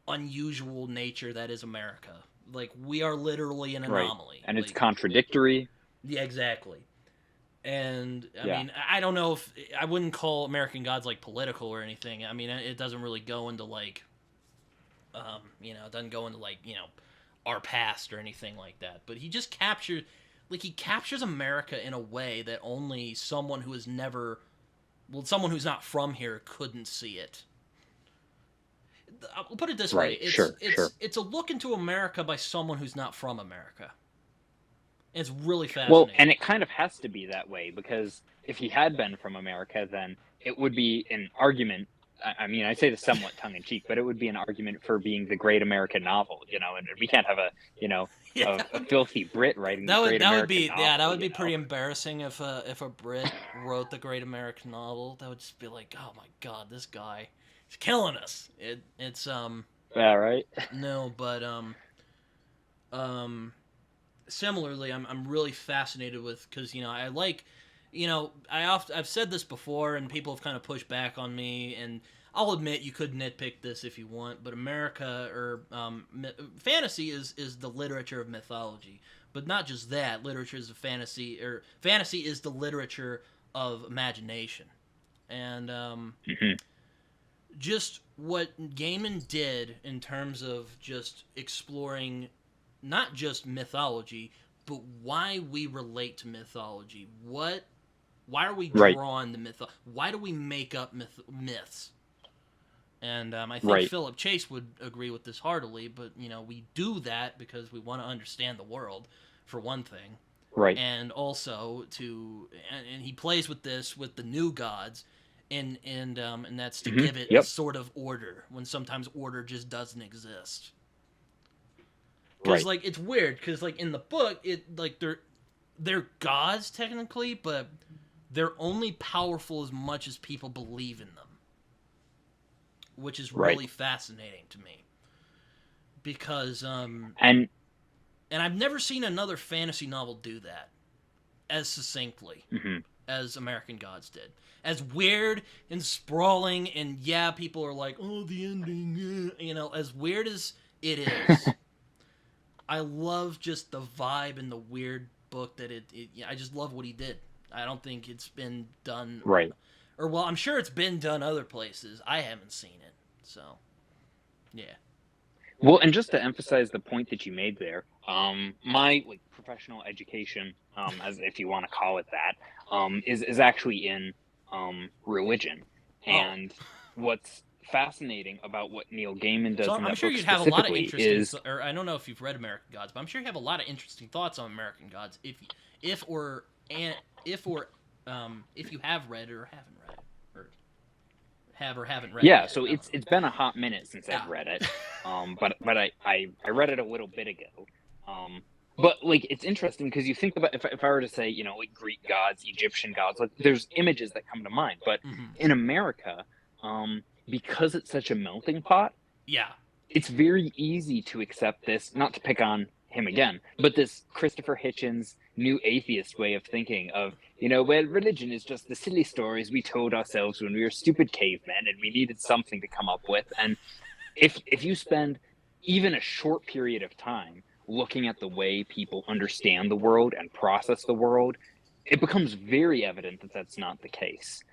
unusual nature that is America. Like, we are literally an anomaly. And like, it's contradictory. Yeah, exactly. And, I mean, I don't know if... I wouldn't call American Gods, like, political or anything. I mean, it doesn't really go into, like... you know, it doesn't go into, like, you know, our past or anything like that. But he just captures... Like, he captures America in a way that only someone who has never... Well, someone who's not from here couldn't see it. I'll put it this way. It's a look into America by someone who's not from America. It's really fascinating. Well, and it kind of has to be that way, because if he had been from America, then it would be an argument. I mean, I say this somewhat tongue-in-cheek, but it would be an argument for being the great American novel, you know, and we can't have a filthy Brit writing the great American novel. Yeah, that would be pretty embarrassing if a Brit wrote the great American novel. That would just be like, oh my God, this guy, he's killing us. It's Yeah, right? No, but similarly, I'm really fascinated with, because I like, I've said this before, and people have kind of pushed back on me, and I'll admit you could nitpick this if you want, but America or fantasy is the literature of mythology, but not just that. Literature is a fantasy, or fantasy is the literature of imagination, and just what Gaiman did in terms of just exploring not just mythology, but why we relate to mythology. Why are we drawn to myth? Why do we make up myths? And I think Philip Chase would agree with this heartily, but we do that because we want to understand the world, for one thing. Right. And also and he plays with this with the new gods, and that's to give it a sort of order when sometimes order just doesn't exist. Because it's weird, because in the book they're gods technically, but they're only powerful as much as people believe in them, which is really fascinating to me. Because and I've never seen another fantasy novel do that as succinctly as American Gods did. As weird and sprawling, and people are like, oh, the ending, as weird as it is. I love just the vibe and the weird book that I just love what he did. I don't think it's been done. Right. Or, well, I'm sure it's been done other places. I haven't seen it. So, yeah. Well, and just to emphasize the point that you made there, my professional education, as if you want to call it that, is actually in religion. And what's fascinating about what Neil Gaiman does in that I'm sure book you'd have a lot of interesting or I don't know if you've read American Gods, but I'm sure you have a lot of interesting thoughts on American Gods if you have read it or haven't read it, or have or haven't read it. Yeah, so it's been a hot minute since I've read it, but I read it a little bit ago. But it's interesting because you think about if I were to say Greek gods, Egyptian gods, there's images that come to mind, but in America, because it's such a melting pot, it's very easy to accept this, not to pick on him again, but this Christopher Hitchens new atheist way of thinking of, religion is just the silly stories we told ourselves when we were stupid cavemen and we needed something to come up with. And if you spend even a short period of time looking at the way people understand the world and process the world, it becomes very evident that that's not the case.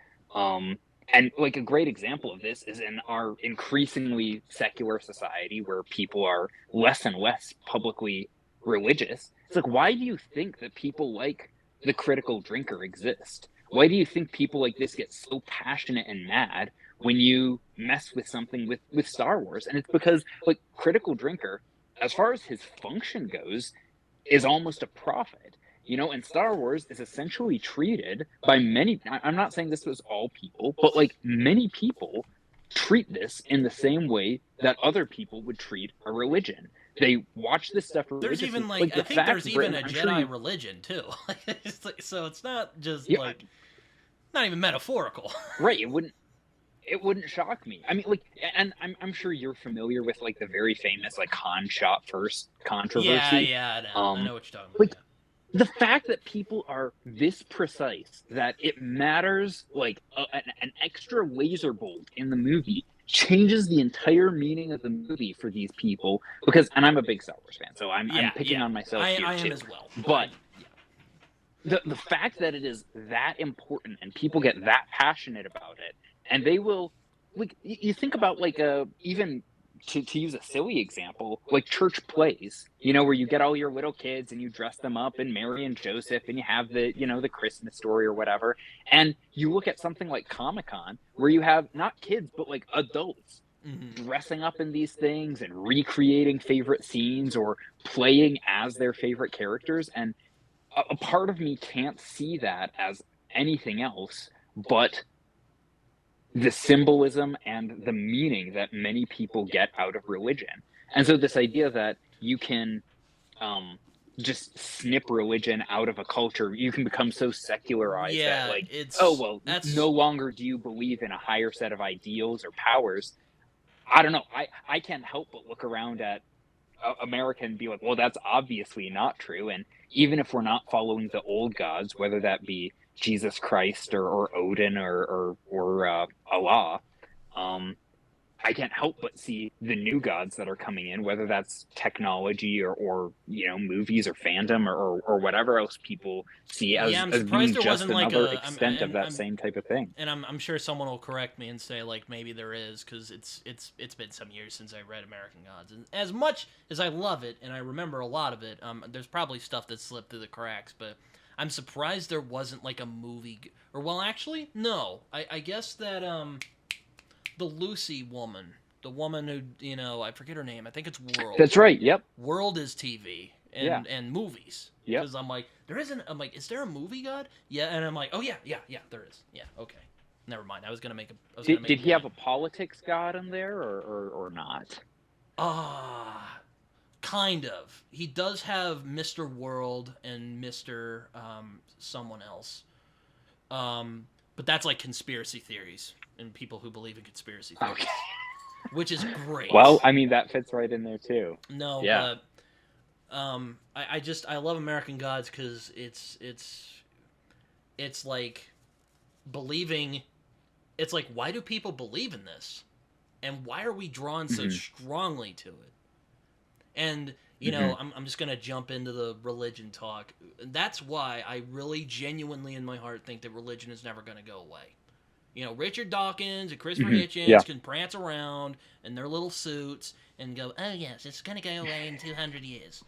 And a great example of this is in our increasingly secular society where people are less and less publicly religious. It's why do you think that people like The Critical Drinker exist? Why do you think people like this get so passionate and mad when you mess with something with Star Wars? And it's because Critical Drinker, as far as his function goes, is almost a prophet. And Star Wars is essentially treated by many, I'm not saying this was all people, but many people treat this in the same way that other people would treat a religion. They watch this stuff religiously. There's even I think there's even a Jedi religion too. So it's not just not even metaphorical. Right. It wouldn't shock me. I mean, and I'm sure you're familiar with the very famous Han shot first controversy. Yeah, I know what you're talking about. The fact that people are this precise that it matters, an extra laser bolt in the movie changes the entire meaning of the movie for these people. And I'm a big Star Wars fan, so I'm picking on myself here I too. am as well. But the fact that it is that important and people get that passionate about it, and they will, you think about even to use a silly example, church plays, where you get all your little kids and you dress them up in Mary and Joseph and you have the, the Christmas story or whatever. And you look at something like Comic-Con where you have not kids, but adults dressing up in these things and recreating favorite scenes or playing as their favorite characters. And a part of me can't see that as anything else but the symbolism and the meaning that many people get out of religion. And so this idea that you can just snip religion out of a culture, you can become so secularized that no longer do you believe in a higher set of ideals or powers. I don't know. I can't help but look around at America and be like, well, that's obviously not true. And even if we're not following the old gods, whether that be Jesus Christ or Odin or Allah, I can't help but see the new gods that are coming in, whether that's technology or movies or fandom or whatever else people see as, Yeah, I'm as being surprised there just wasn't like another a. extent of that same type of thing. And I'm sure someone will correct me and say like maybe there is, because it's been some years since I read American Gods, and as much as I love it and I remember a lot of it, there's probably stuff that slipped through the cracks, but I'm surprised there wasn't like a movie, or well, actually no, I guess that the Lucy woman, the woman who I forget her name, I think it's World. That's right. Yep. World is TV and movies. Yeah. Because I'm like, I'm like, is there a movie god? Yeah, and I'm like, oh yeah, there is. Yeah, okay. Never mind. I was gonna make a. Did he have a politics god in there or not? Kind of. He does have Mr. World and Mr. Someone else. But that's like conspiracy theories and people who believe in conspiracy theories. Okay. Which is great. Well, I mean that fits right in there too. No, yeah. But I love American Gods because it's like believing. It's like, why do people believe in this, and why are we drawn so strongly to it? And I'm just gonna jump into the religion talk. That's why I really genuinely in my heart think that religion is never gonna go away. Richard Dawkins and Christopher Hitchens can prance around in their little suits and go, oh yes, it's gonna go away in 200 years.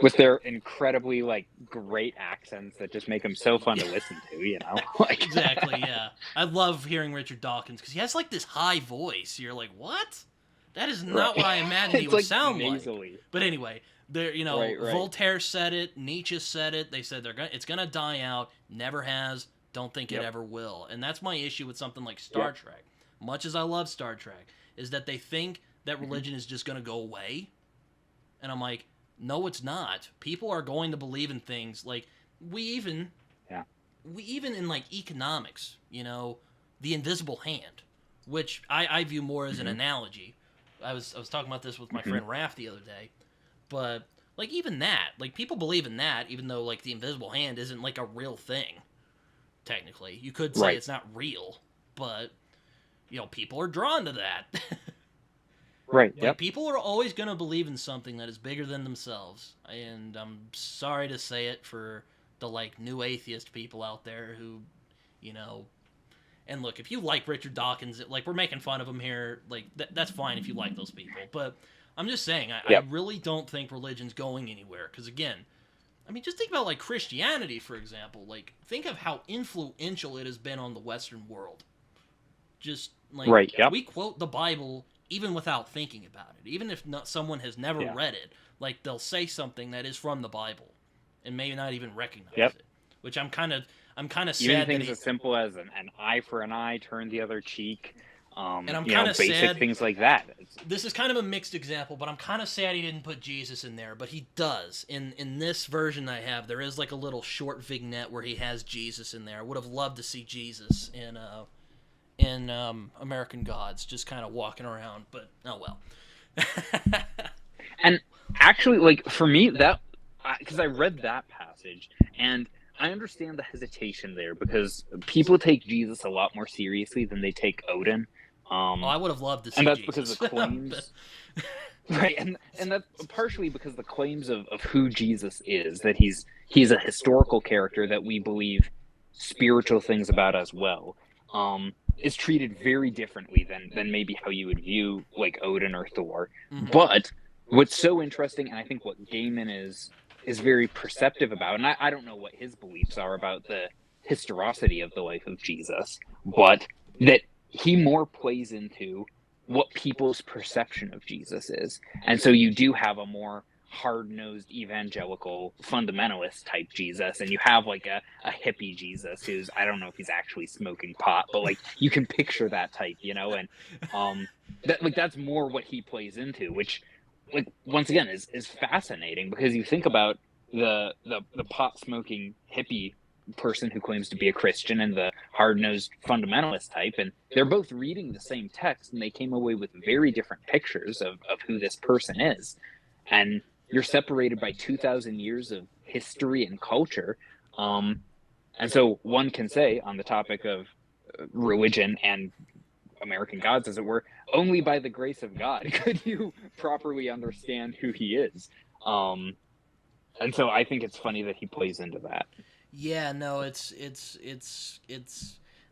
With their incredibly great accents that just make them so fun to listen to, Exactly, yeah. I love hearing Richard Dawkins because he has this high voice. You're like, what? That is not what I imagined he would sound nasally. Like. But anyway, there, right. Voltaire said it, Nietzsche said it. They said it's gonna die out. Never has. Don't think it ever will. And that's my issue with something like Star Trek. Much as I love Star Trek, is that they think that religion is just gonna go away. And I'm like, no, it's not. People are going to believe in things we even in economics, the invisible hand, which I view more as an analogy. I was talking about this with my friend Raph the other day, but even that, people believe in that, even though the invisible hand isn't a real thing. Technically, you could say it's not real, but people are drawn to that. Right. Yep. People are always going to believe in something that is bigger than themselves. And I'm sorry to say it for the new atheist people out there who, and look, if you like Richard Dawkins, we're making fun of him here, that's fine if you like those people. But I'm just saying, I really don't think religion's going anywhere. Because again, just think about Christianity, for example. Think of how influential it has been on the Western world. Just we quote the Bible even without thinking about it, even if someone has never read it, they'll say something that is from the Bible, and maybe not even recognize it. Which I'm kind of sad. Even things as simple as an eye for an eye, turn the other cheek. And I'm kind of sad. Basic things like that. This is kind of a mixed example, but I'm kind of sad he didn't put Jesus in there. But he does. In this version I have, there is a little short vignette where he has Jesus in there. I would have loved to see Jesus in American Gods, just kind of walking around, but oh well. And actually, for me, that because I read that passage, and I understand the hesitation there because people take Jesus a lot more seriously than they take Odin. I would have loved to see and that's Jesus. because the claims, right? And that's partially because the claims of who Jesus is, that he's a historical character that we believe spiritual things about as well. Is treated very differently than maybe how you would view Odin or Thor. But what's so interesting, and I think what Gaiman is very perceptive about, and I don't know what his beliefs are about the historicity of the life of Jesus, but that he more plays into what people's perception of Jesus is. And so you do have a more hard-nosed evangelical fundamentalist type Jesus, and you have a hippie Jesus who's, I don't know if he's actually smoking pot, but you can picture that type, and that's more what he plays into, which once again is fascinating, because you think about the pot smoking hippie person who claims to be a Christian and the hard-nosed fundamentalist type, and they're both reading the same text, and they came away with very different pictures of who this person is. And you're separated by 2,000 years of history and culture. And so one can say, on the topic of religion and American gods, as it were, only by the grace of God could you properly understand who he is. And so I think it's funny that he plays into that. Yeah, no, it's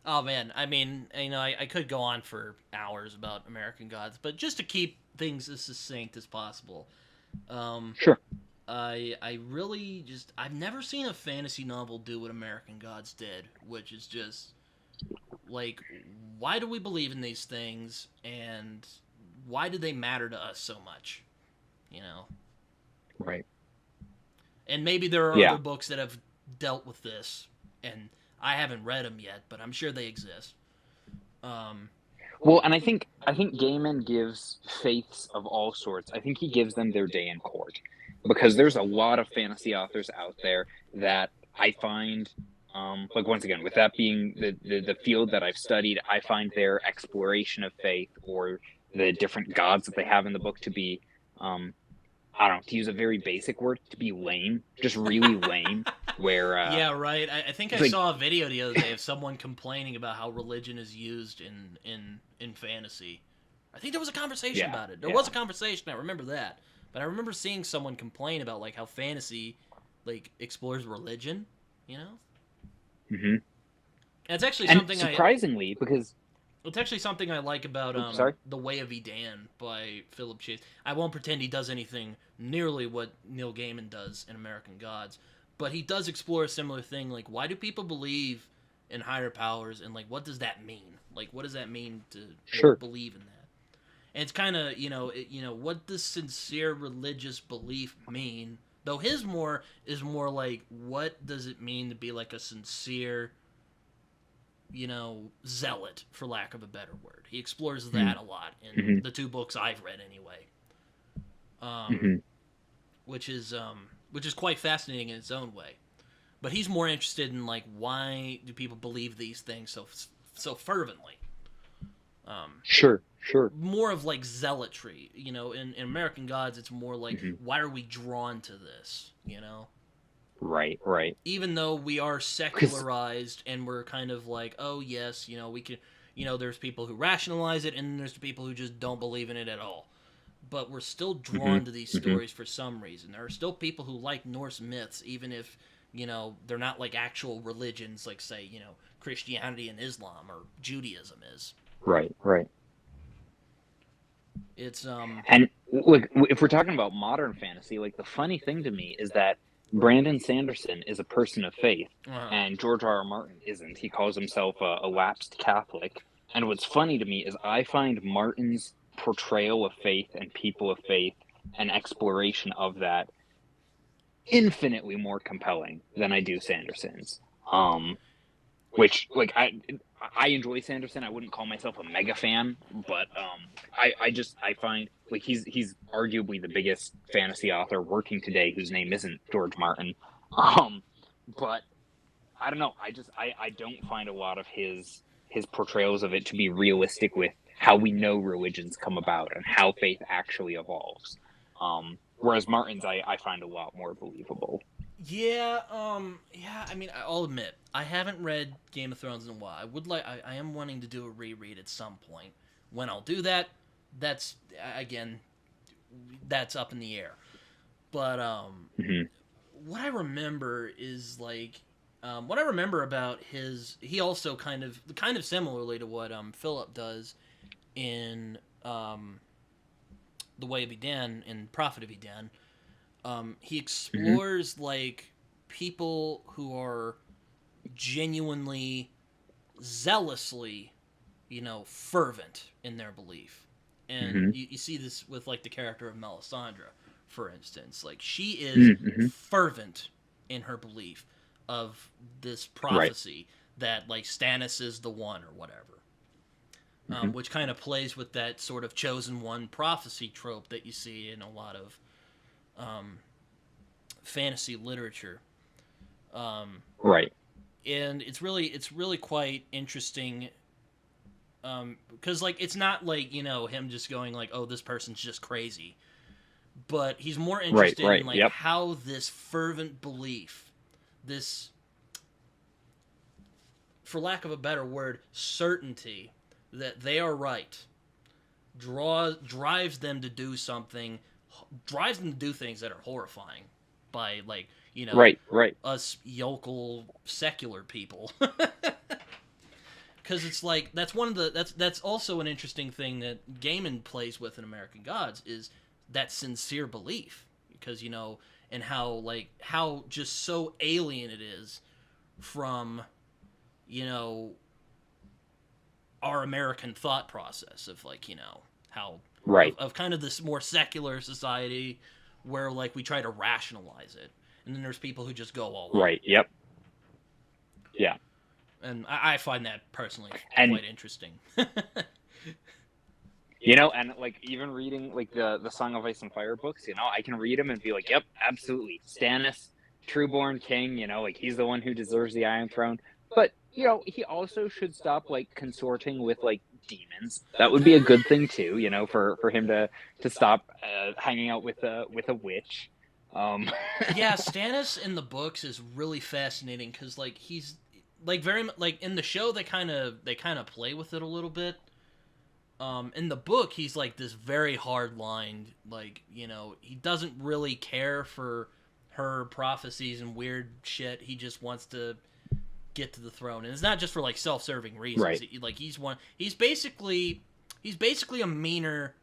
oh man, I mean, you know, I could go on for hours about American gods, but just to keep things as succinct as possible. Sure. I really just, I've never seen a fantasy novel do what American Gods did, which is just like, why do we believe in these things, and why do they matter to us so much? You know? Right. And maybe there are other books that have dealt with this, and I haven't read them yet, but I'm sure they exist. Well, and I think Gaiman gives faiths of all sorts. I think he gives them their day in court, because there's a lot of fantasy authors out there that I find, like, once again, with that being the field that I've studied, I find their exploration of faith or the different gods that they have in the book to be, I don't know, to use a very basic word, to be lame, just really lame. Where yeah, right. I think I saw a video the other day of someone complaining about how religion is used in fantasy. I think there was a conversation about it. There was a conversation. I remember that, but I remember seeing someone complain about like how fantasy like explores religion. You know. Mm-hmm. And it's actually and something surprisingly because. It's actually something I like about The Way of Edan by Philip Chase. I won't pretend he does anything nearly what Neil Gaiman does in American Gods, but he does explore a similar thing, like, why do people believe in higher powers, and, like, what does that mean? Like, what does that mean to believe in that? And it's kind of, what does sincere religious belief mean? Though his is more like, what does it mean to be, like, a sincere, zealot, for lack of a better word. He explores that a lot in the two books I've read anyway. Which is quite fascinating in its own way. But he's more interested in, like, why do people believe these things so fervently? Sure. More of, like, zealotry. In American Gods, it's more like, why are we drawn to this, Right. Even though we are secularized and we're kind of like, oh, yes, we can, there's people who rationalize it and there's people who just don't believe in it at all. But we're still drawn to these stories for some reason. There are still people who like Norse myths, even if, they're not like actual religions, like, say, Christianity and Islam or Judaism is. Right. It's, And, look, if we're talking about modern fantasy, like, the funny thing to me is that Brandon Sanderson is a person of faith, and George R.R. Martin isn't. He calls himself a lapsed Catholic. And what's funny to me is I find Martin's portrayal of faith and people of faith and exploration of that infinitely more compelling than I do Sanderson's. Which, like, I enjoy Sanderson. I wouldn't call myself a mega fan, but I find, like, he's arguably the biggest fantasy author working today whose name isn't George Martin. But I don't know. I don't find a lot of his portrayals of it to be realistic with how we know religions come about and how faith actually evolves. Whereas Martin's I find a lot more believable. Yeah, I mean, I'll admit, I haven't read Game of Thrones in a while. I am wanting to do a reread at some point. When I'll do that, that's up in the air. But, what I remember is, like, what I remember about he also kind of similarly to what, Philip does in, The Way of Edan, in Prophet of Edan, he explores like people who are genuinely, zealously, fervent in their belief, and you see this with like the character of Melisandre, for instance. Like, she is fervent in her belief of this prophecy that like Stannis is the one or whatever, which kind of plays with that sort of chosen one prophecy trope that you see in a lot of fantasy literature. Right. and it's really quite interesting. Because like it's not like him just going like, oh, this person's just crazy, but he's more interested in like how this fervent belief, this, for lack of a better word, certainty that they are right, drives them to do something, drives them to do things that are horrifying by like us yokel secular people. Because it's like that's also an interesting thing that Gaiman plays with in American Gods is that sincere belief, because and how just so alien it is from our American thought process of like how of kind of this more secular society where like we try to rationalize it, and then there's people who just go all right. Yep. Yeah. And I find that personally quite interesting. And like even reading like the Song of Ice and Fire books, I can read them and be like, yep, absolutely, Stannis, trueborn king, like he's the one who deserves the Iron Throne. But he also should stop like consorting with like demons. That would be a good thing too, for him to stop hanging out with a witch. Yeah, Stannis in the books is really fascinating because like he's like very like in the show they kind of play with it a little bit. In the book he's like this very hard-lined, like he doesn't really care for her prophecies and weird shit. He just wants to get to the throne, and it's not just for like self-serving reasons. Right. Like he's basically a meaner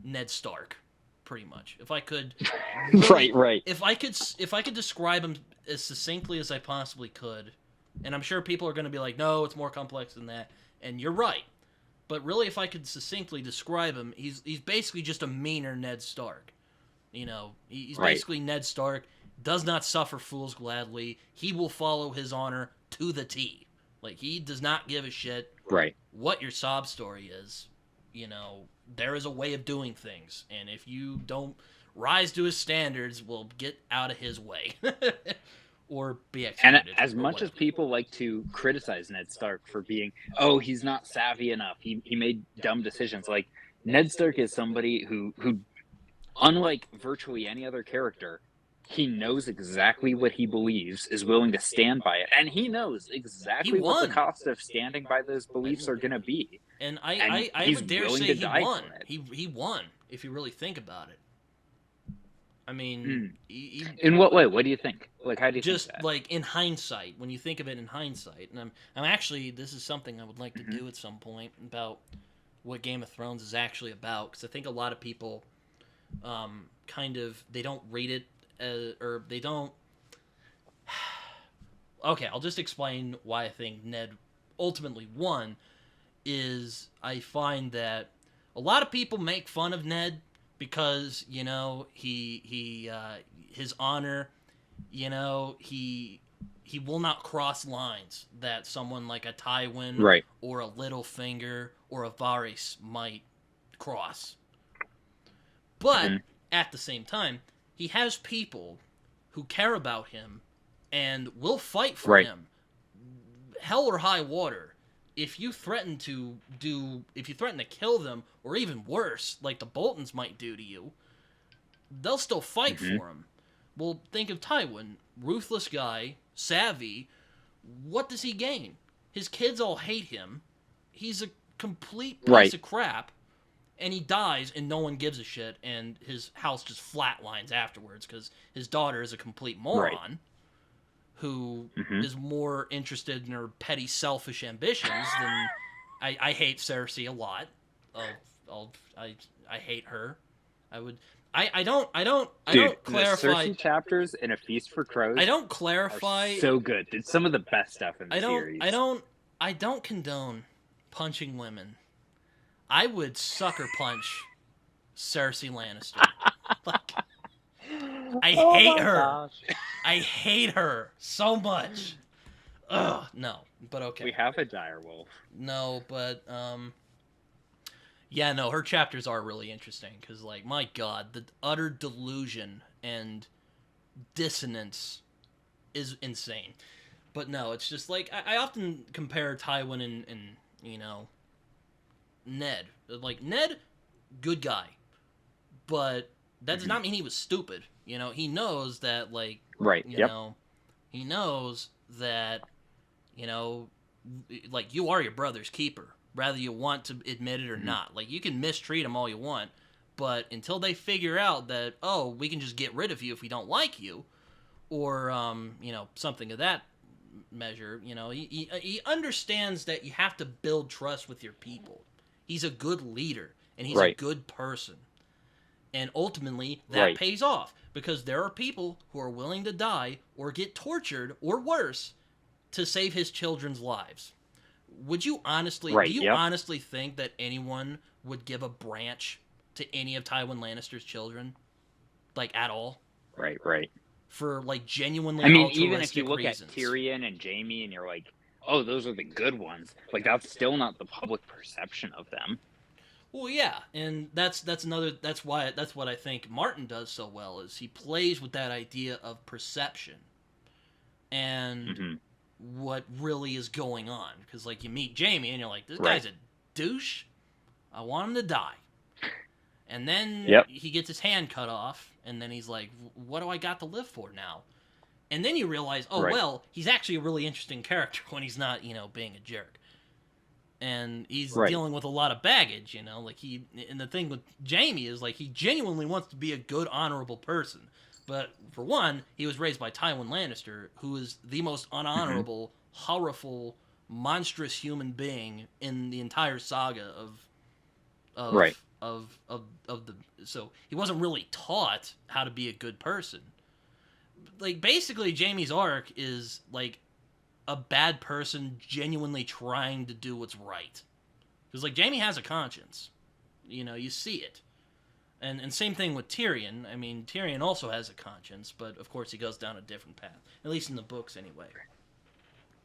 Ned Stark, pretty much. If I could right. If I could describe him as succinctly as I possibly could, and I'm sure people are going to be like, no, it's more complex than that, and you're right. But really, if I could succinctly describe him, he's basically just a meaner Ned Stark. He's basically Ned Stark, does not suffer fools gladly. He will follow his honor to the T. Like, he does not give a shit what your sob story is. There is a way of doing things, and if you don't rise to his standards, we'll get out of his way. Or be executed. And as much as people like to criticize Ned Stark for being, he's not savvy enough, he made dumb decisions, like, Ned Stark is somebody who unlike virtually any other character, he knows exactly what he believes, is willing to stand by it, and he knows exactly what the cost of standing by those beliefs are going to be. And I would dare say he won. He won, if you really think about it. I mean, in what way? What do you think? Like, how do you just think that? Like in hindsight, when you think of it in hindsight, and I'm actually, this is something I would like to do at some point about what Game of Thrones is actually about, because I think a lot of people, they don't read it, or they don't. Okay, I'll just explain why I think Ned ultimately won. Is I find that a lot of people make fun of Ned because his honor, he will not cross lines that someone like a Tywin or a Littlefinger or a Varys might cross. But at the same time, he has people who care about him and will fight for him, hell or high water. If you threaten to kill them, or even worse, like the Boltons might do to you, they'll still fight for him. Well, think of Tywin, ruthless guy, savvy. What does he gain? His kids all hate him. He's a complete piece of crap, and he dies, and no one gives a shit, and his house just flatlines afterwards because his daughter is a complete moron. Who is more interested in her petty, selfish ambitions than I hate Cersei a lot. I hate her. I don't clarify. The Cersei chapters in A Feast for Crows. I don't clarify. Are so good. It's some of the best stuff in the series. I don't condone punching women. I would sucker punch Cersei Lannister. I hate her. Gosh. I hate her so much. Ugh, no, but okay. We have a dire wolf. No, but yeah, no, her chapters are really interesting because, like, my God, the utter delusion and dissonance is insane. But no, it's just like I often compare Tywin and you know, Ned. Like Ned, good guy, but that does not mean he was stupid. You know, he knows that like Right. you Yep. know, he knows that you know, like you are your brother's keeper, whether you want to admit it or not. Like you can mistreat him all you want, but until they figure out that we can just get rid of you if we don't like you, or you know, something of that measure, you know, he understands that you have to build trust with your people. He's a good leader and he's a good person, and ultimately that pays off because there are people who are willing to die or get tortured or worse to save his children's lives. Would you honestly do you honestly think that anyone would give a branch to any of Tywin Lannister's children, like at all? Right. For like genuinely, I mean, altruistic even if you look reasons. at Tyrion and Jaime, and you're like, oh, those are the good ones. Like that's still not the public perception of them. Well, yeah, and that's what I think Martin does so well is he plays with that idea of perception and what really is going on. Because like you meet Jaime and you're like, this guy's a douche. I want him to die. And then he gets his hand cut off, and then he's like, what do I got to live for now? And then you realize, well, he's actually a really interesting character when he's not, you know, being a jerk. And he's dealing with a lot of baggage, you know, like and the thing with Jaime is like he genuinely wants to be a good, honorable person. But for one, he was raised by Tywin Lannister, who is the most unhonorable, horrible, monstrous human being in the entire saga of the. So he wasn't really taught how to be a good person. Like basically, Jaime's arc is like a bad person genuinely trying to do what's right. Because like Jaime has a conscience, you know, you see it. And same thing with Tyrion. I mean, Tyrion also has a conscience, but of course he goes down a different path. At least in the books, anyway.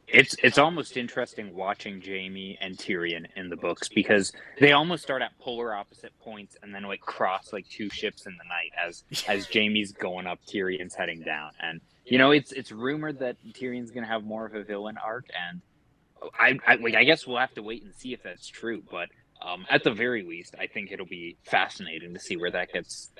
It's almost interesting watching Jaime and Tyrion in the books because they almost start at polar opposite points and then like cross like two ships in the night as Jaime's going up, Tyrion's heading down. And you know, it's rumored that Tyrion's gonna have more of a villain arc, and I guess we'll have to wait and see if that's true. But at the very least, I think it'll be fascinating to see where that gets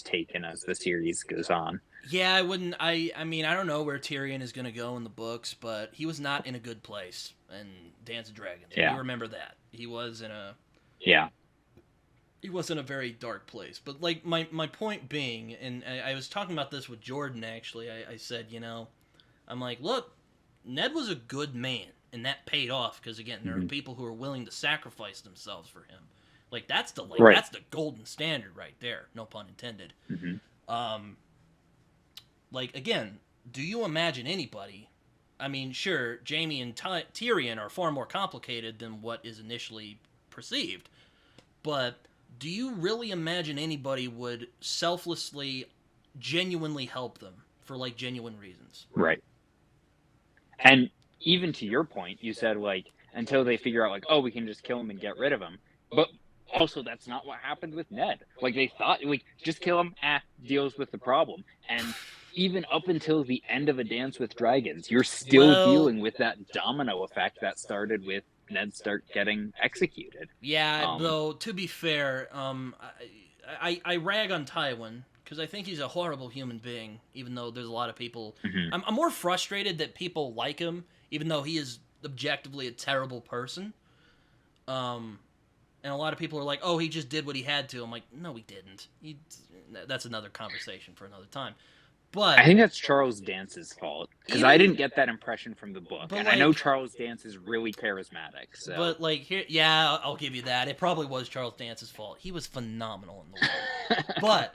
taken as the series goes on. Yeah, I wouldn't. I mean, I don't know where Tyrion is going to go in the books, but he was not in a good place in Dance of Dragons. Yeah. You remember that. He was in a... Yeah. He was in a very dark place. But, like, my point being, and I was talking about this with Jordan, actually. I said, you know, I'm like, look, Ned was a good man, and that paid off, because, again, there are people who are willing to sacrifice themselves for him. Like, that's the that's the golden standard right there. No pun intended. Like, again, do you imagine anybody... I mean, sure, Jaime and Tyrion are far more complicated than what is initially perceived, but do you really imagine anybody would selflessly, genuinely help them for, like, genuine reasons? Right. And even to your point, you said, like, until they figure out, like, oh, we can just kill him and get rid of him. But also, that's not what happened with Ned. Like, they thought, like, just kill him, deals with the problem. And even up until the end of A Dance with Dragons, you're still dealing with that domino effect that started with Ned Stark getting executed. Yeah, though, to be fair, I rag on Tywin, because I think he's a horrible human being, even though there's a lot of people... I'm more frustrated that people like him, even though he is objectively a terrible person. And a lot of people are like, oh, he just did what he had to. I'm like, no, he didn't. That's another conversation for another time. But I think that's Charles Dance's fault, because I didn't get that impression from the book, and like, I know Charles Dance is really charismatic. So. But like here, yeah, I'll give you that. It probably was Charles Dance's fault. He was phenomenal in the world.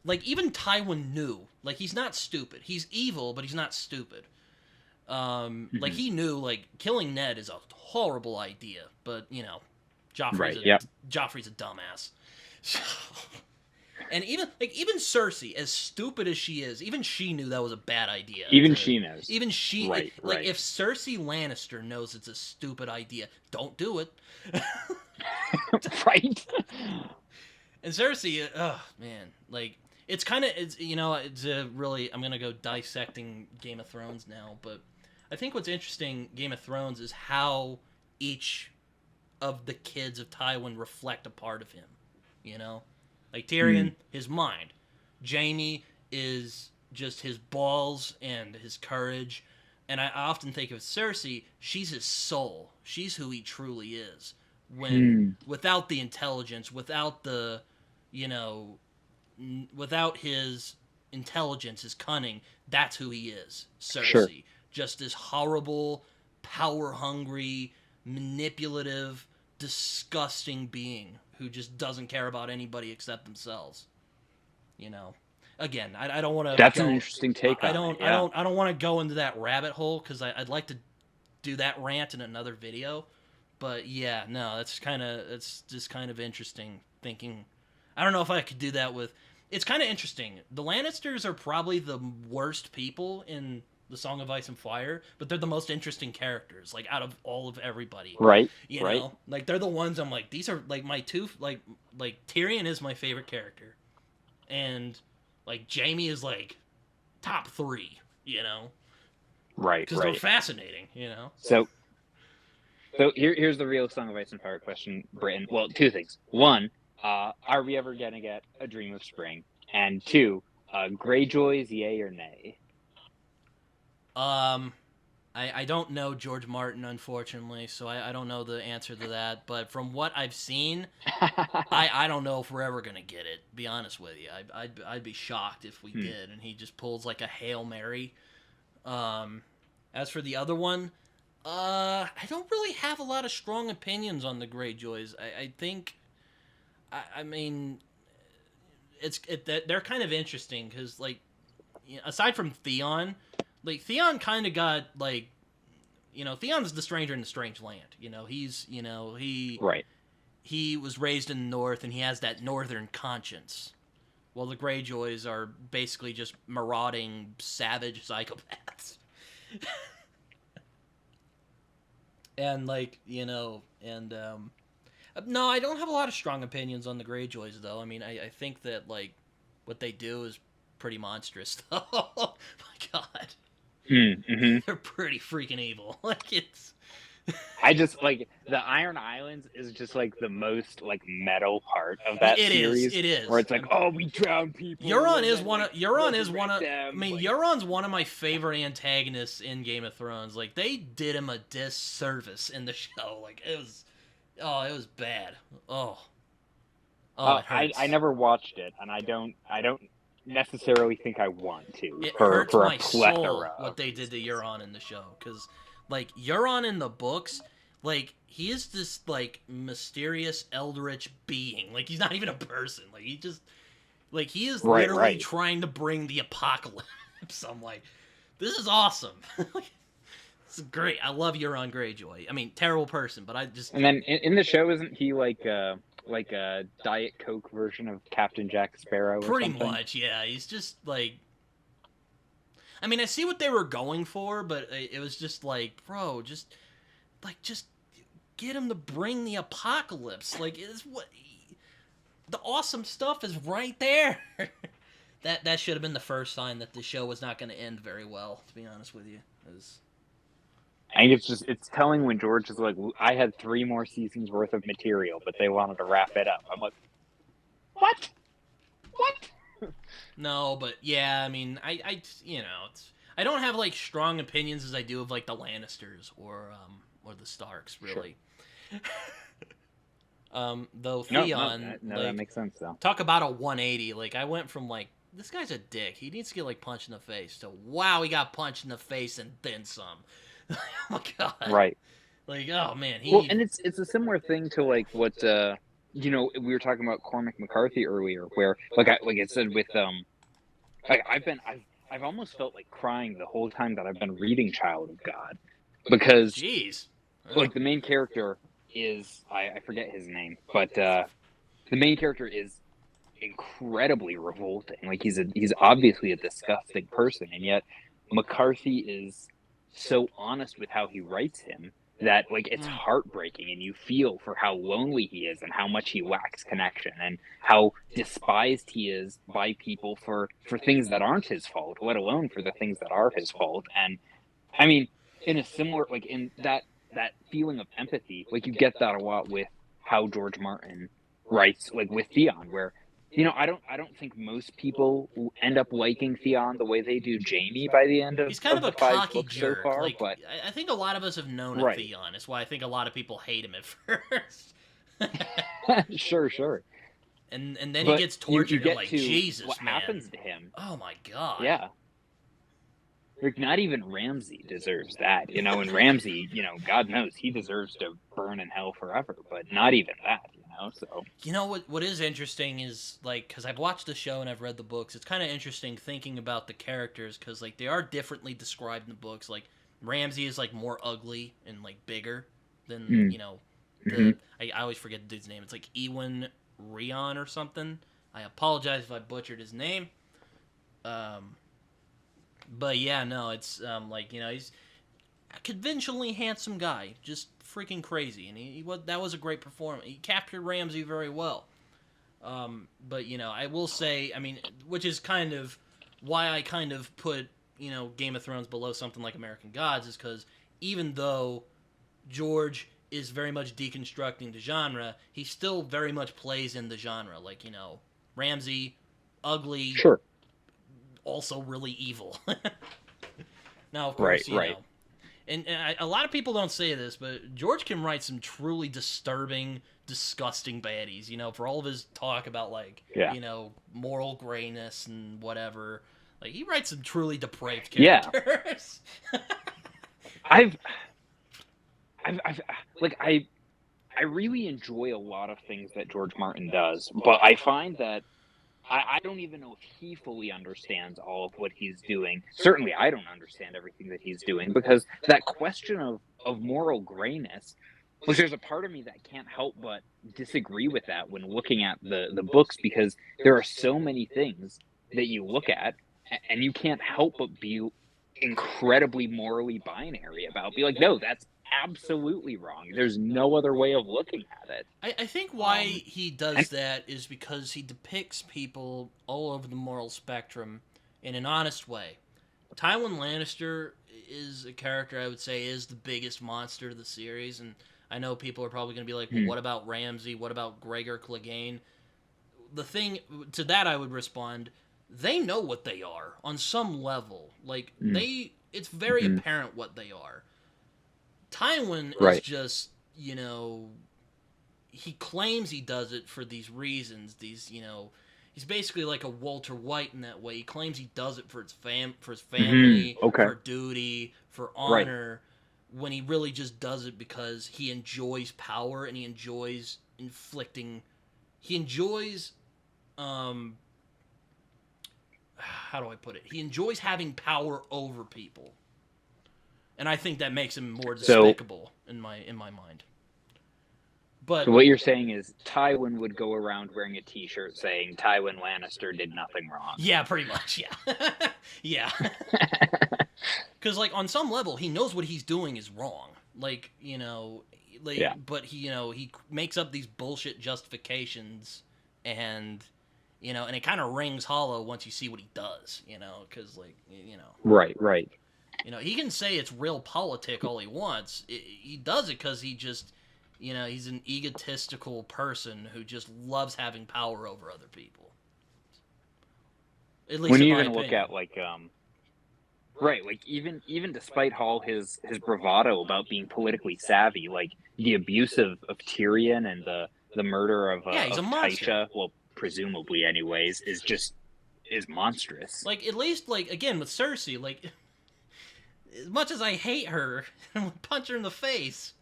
Like even Tywin knew, like he's not stupid. He's evil, but he's not stupid. Like he knew, like killing Ned is a horrible idea, but you know, Joffrey's a dumbass. And even Cersei, as stupid as she is, even she knew that was a bad idea. Even she knows. Even she, right. If Cersei Lannister knows it's a stupid idea, don't do it. Right. And Cersei, oh man, like it's kind of it's really, I'm gonna go dissecting Game of Thrones now, but I think what's interesting Game of Thrones is how each of the kids of Tywin reflect a part of him. You know, like Tyrion, his mind. Jaime is just his balls and his courage. And I often think of Cersei, she's his soul. She's who he truly is. When without the intelligence, without the, without his intelligence, his cunning, that's who he is. Cersei. Sure. Just this horrible, power-hungry, manipulative, disgusting being who just doesn't care about anybody except themselves. Again, I don't want to. That's an interesting take. I don't want to go into that rabbit hole because I'd like to do that rant in another video. But yeah, no, it's just kind of interesting thinking. I don't know if I could do that with. It's kind of interesting. The Lannisters are probably the worst people in the Song of Ice and Fire, but they're the most interesting characters, like out of all of everybody. Right. You know, like they're the ones I'm like, these are like my two, like Tyrion is my favorite character, and like Jaime is like top 3. Right. Because they're fascinating. So here's the real Song of Ice and Fire question, Britton. Well, 2 things. 1, are we ever gonna get a Dream of Spring? And 2, Greyjoys, yay or nay? I don't know George Martin, unfortunately, so I don't know the answer to that. But from what I've seen, I don't know if we're ever gonna get it. Be honest with you, I'd be shocked if we did, and he just pulls like a Hail Mary. As for the other one, I don't really have a lot of strong opinions on the Greyjoys. I think, I mean, they're kind of interesting because aside from Theon. Like, Theon kind of got, like, Theon's the stranger in the strange land. He's, he was raised in the North, and he has that northern conscience. While the Greyjoys are basically just marauding, savage psychopaths. And, no, I don't have a lot of strong opinions on the Greyjoys, though. I mean, I think that, like, what they do is pretty monstrous, though. Oh, my God. They're pretty freaking evil. I just like the Iron Islands is just like the most like metal part of that series. It is. Where it's like, oh, we drown people. Euron's one of my favorite antagonists in Game of Thrones. Like, they did him a disservice in the show. Like, it was bad. I never watched it, and I don't necessarily think I want to. It for hurts a my soul plethora what they did to Euron in the show, because like Euron in the books, like he is this like mysterious eldritch being. Like, he's not even a person. Like, he just like he is literally trying to bring the apocalypse. I'm like, this is awesome. This is great. I love Euron Greyjoy. I mean, terrible person, but I just. And then in the show, isn't he like a Diet Coke version of Captain Jack Sparrow? Pretty much, yeah. He's just like. I mean, I see what they were going for, but it was just like, bro, just get him to bring the apocalypse. Like, the awesome stuff is right there. That should have been the first sign that the show was not going to end very well. To be honest with you, I think it's telling when George is like, I had 3 more seasons worth of material, but they wanted to wrap it up. I'm like, what? No, but yeah, I mean, I I don't have like strong opinions as I do of like the Lannisters or the Starks, really. Sure. Though Theon, that makes sense though. Talk about a 180. Like, I went from like, this guy's a dick, he needs to get like punched in the face, to wow, he got punched in the face and then some. Oh my God. Right. Like, oh man, Well, and it's a similar thing to like what we were talking about Cormac McCarthy earlier, where like I said with I've almost felt like crying the whole time that I've been reading Child of God, because like the main character is I forget his name, but the main character is incredibly revolting. Like he's obviously a disgusting person, and yet McCarthy is so honest with how he writes him that like it's heartbreaking, and you feel for how lonely he is and how much he lacks connection and how despised he is by people for things that aren't his fault, let alone for the things that are his fault. And I mean, in a similar, like in that feeling of empathy, like you get that a lot with how George Martin writes, like with Theon, where I don't think most people end up liking Theon the way they do Jamie by the end of, He's kind of the a 5 cocky books so jerk. far. Like, But I think a lot of us have known a Right. Theon. That's why I think a lot of people hate him at first. sure. And then But he gets tortured. You and get I'm like, to Jesus, what man. happens to him. Oh my god. Yeah. Like, not even Ramsay deserves that, and Ramsay, God knows he deserves to burn in hell forever, but not even that, so. You know what is interesting is, like, because I've watched the show and I've read the books, it's kind of interesting thinking about the characters, because, like, they are differently described in the books. Like, Ramsay is, like, more ugly and, like, bigger than, I always forget the dude's name. It's, like, Ewan Rion or something. I apologize if I butchered his name. But yeah, no, it's he's a conventionally handsome guy, just freaking crazy, and that was a great performance. He captured Ramsay very well. But I will say, I mean, which is kind of why I kind of put Game of Thrones below something like American Gods, is because even though George is very much deconstructing the genre, he still very much plays in the genre. Like Ramsay, ugly. Sure. Also really evil. Now, of course, right. And a lot of people don't say this, but George can write some truly disturbing, disgusting baddies. For all of his talk about moral grayness and whatever, like he writes some truly depraved characters. Yeah. I've I really enjoy a lot of things that George Martin does, but I find that I don't even know if he fully understands all of what he's doing. Certainly, I don't understand everything that he's doing, because that question of moral grayness, which there's a part of me that can't help but disagree with that when looking at the books, because there are so many things that you look at and you can't help but be incredibly morally binary about. Be like, no, that's absolutely wrong. There's no other way of looking at it. I think why he does that is because he depicts people all over the moral spectrum in an honest way. Tywin Lannister is a character I would say is the biggest monster of the series, and I know people are probably going to be like, well, what about Ramsay? What about Gregor Clegane? The thing to that I would respond, they know what they are on some level. Like it's very apparent what they are. Tywin is just, he claims he does it for these reasons. He's basically like a Walter White in that way. He claims he does it for his family, for duty, for honor, when he really just does it because he enjoys power and he enjoys inflicting. He enjoys, how do I put it? He enjoys having power over people. And I think that makes him more despicable in my mind. But so what you're saying is Tywin would go around wearing a T-shirt saying Tywin Lannister did nothing wrong. Yeah, pretty much. Yeah, yeah. Because on some level, he knows what he's doing is wrong. But he makes up these bullshit justifications, and and it kind of rings hollow once you see what he does. Because Right. He can say it's real politic all he wants. He does it because he just, he's an egotistical person who just loves having power over other people. At least when you in my even look opinion. at even despite all his bravado about being politically savvy, like the abuse of Tyrion and the murder of he's a monster. Tysha, well, presumably anyways, is monstrous. Like, at least, again, with Cersei, as much as I hate her and would punch her in the face,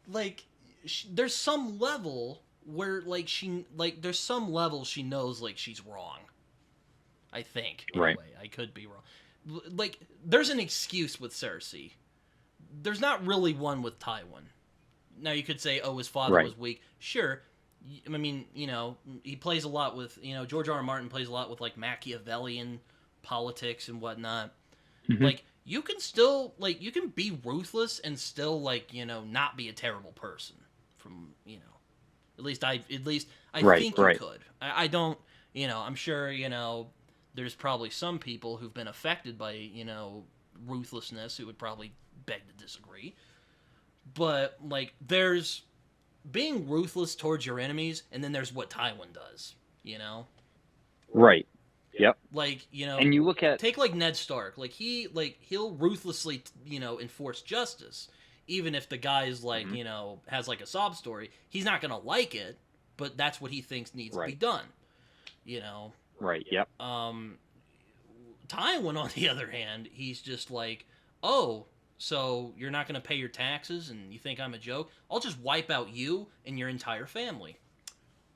there's some level where, there's some level she knows, she's wrong. I think. Anyway, I could be wrong. There's an excuse with Cersei. There's not really one with Tywin. Now, you could say, his father was weak. Sure. I mean, he plays a lot with, George R. R. Martin plays a lot with, like, Machiavellian politics and whatnot. Mhm. Like, you can still, like, you can be ruthless and still, like, not be a terrible person. From, at least I Right, think right. you could. I don't, I'm sure, there's probably some people who've been affected by, ruthlessness who would probably beg to disagree. But, like, there's being ruthless towards your enemies, and then there's what Tywin does, Right. Yep. Like, And you look at take, like, Ned Stark. Like, he'll ruthlessly, enforce justice. Even if the guy's, like, has, like, a sob story. He's not gonna like it, but that's what he thinks needs to be Right. done. Right. Yep. Tywin, on the other hand, he's just like, oh, so you're not gonna pay your taxes and you think I'm a joke? I'll just wipe out you and your entire family.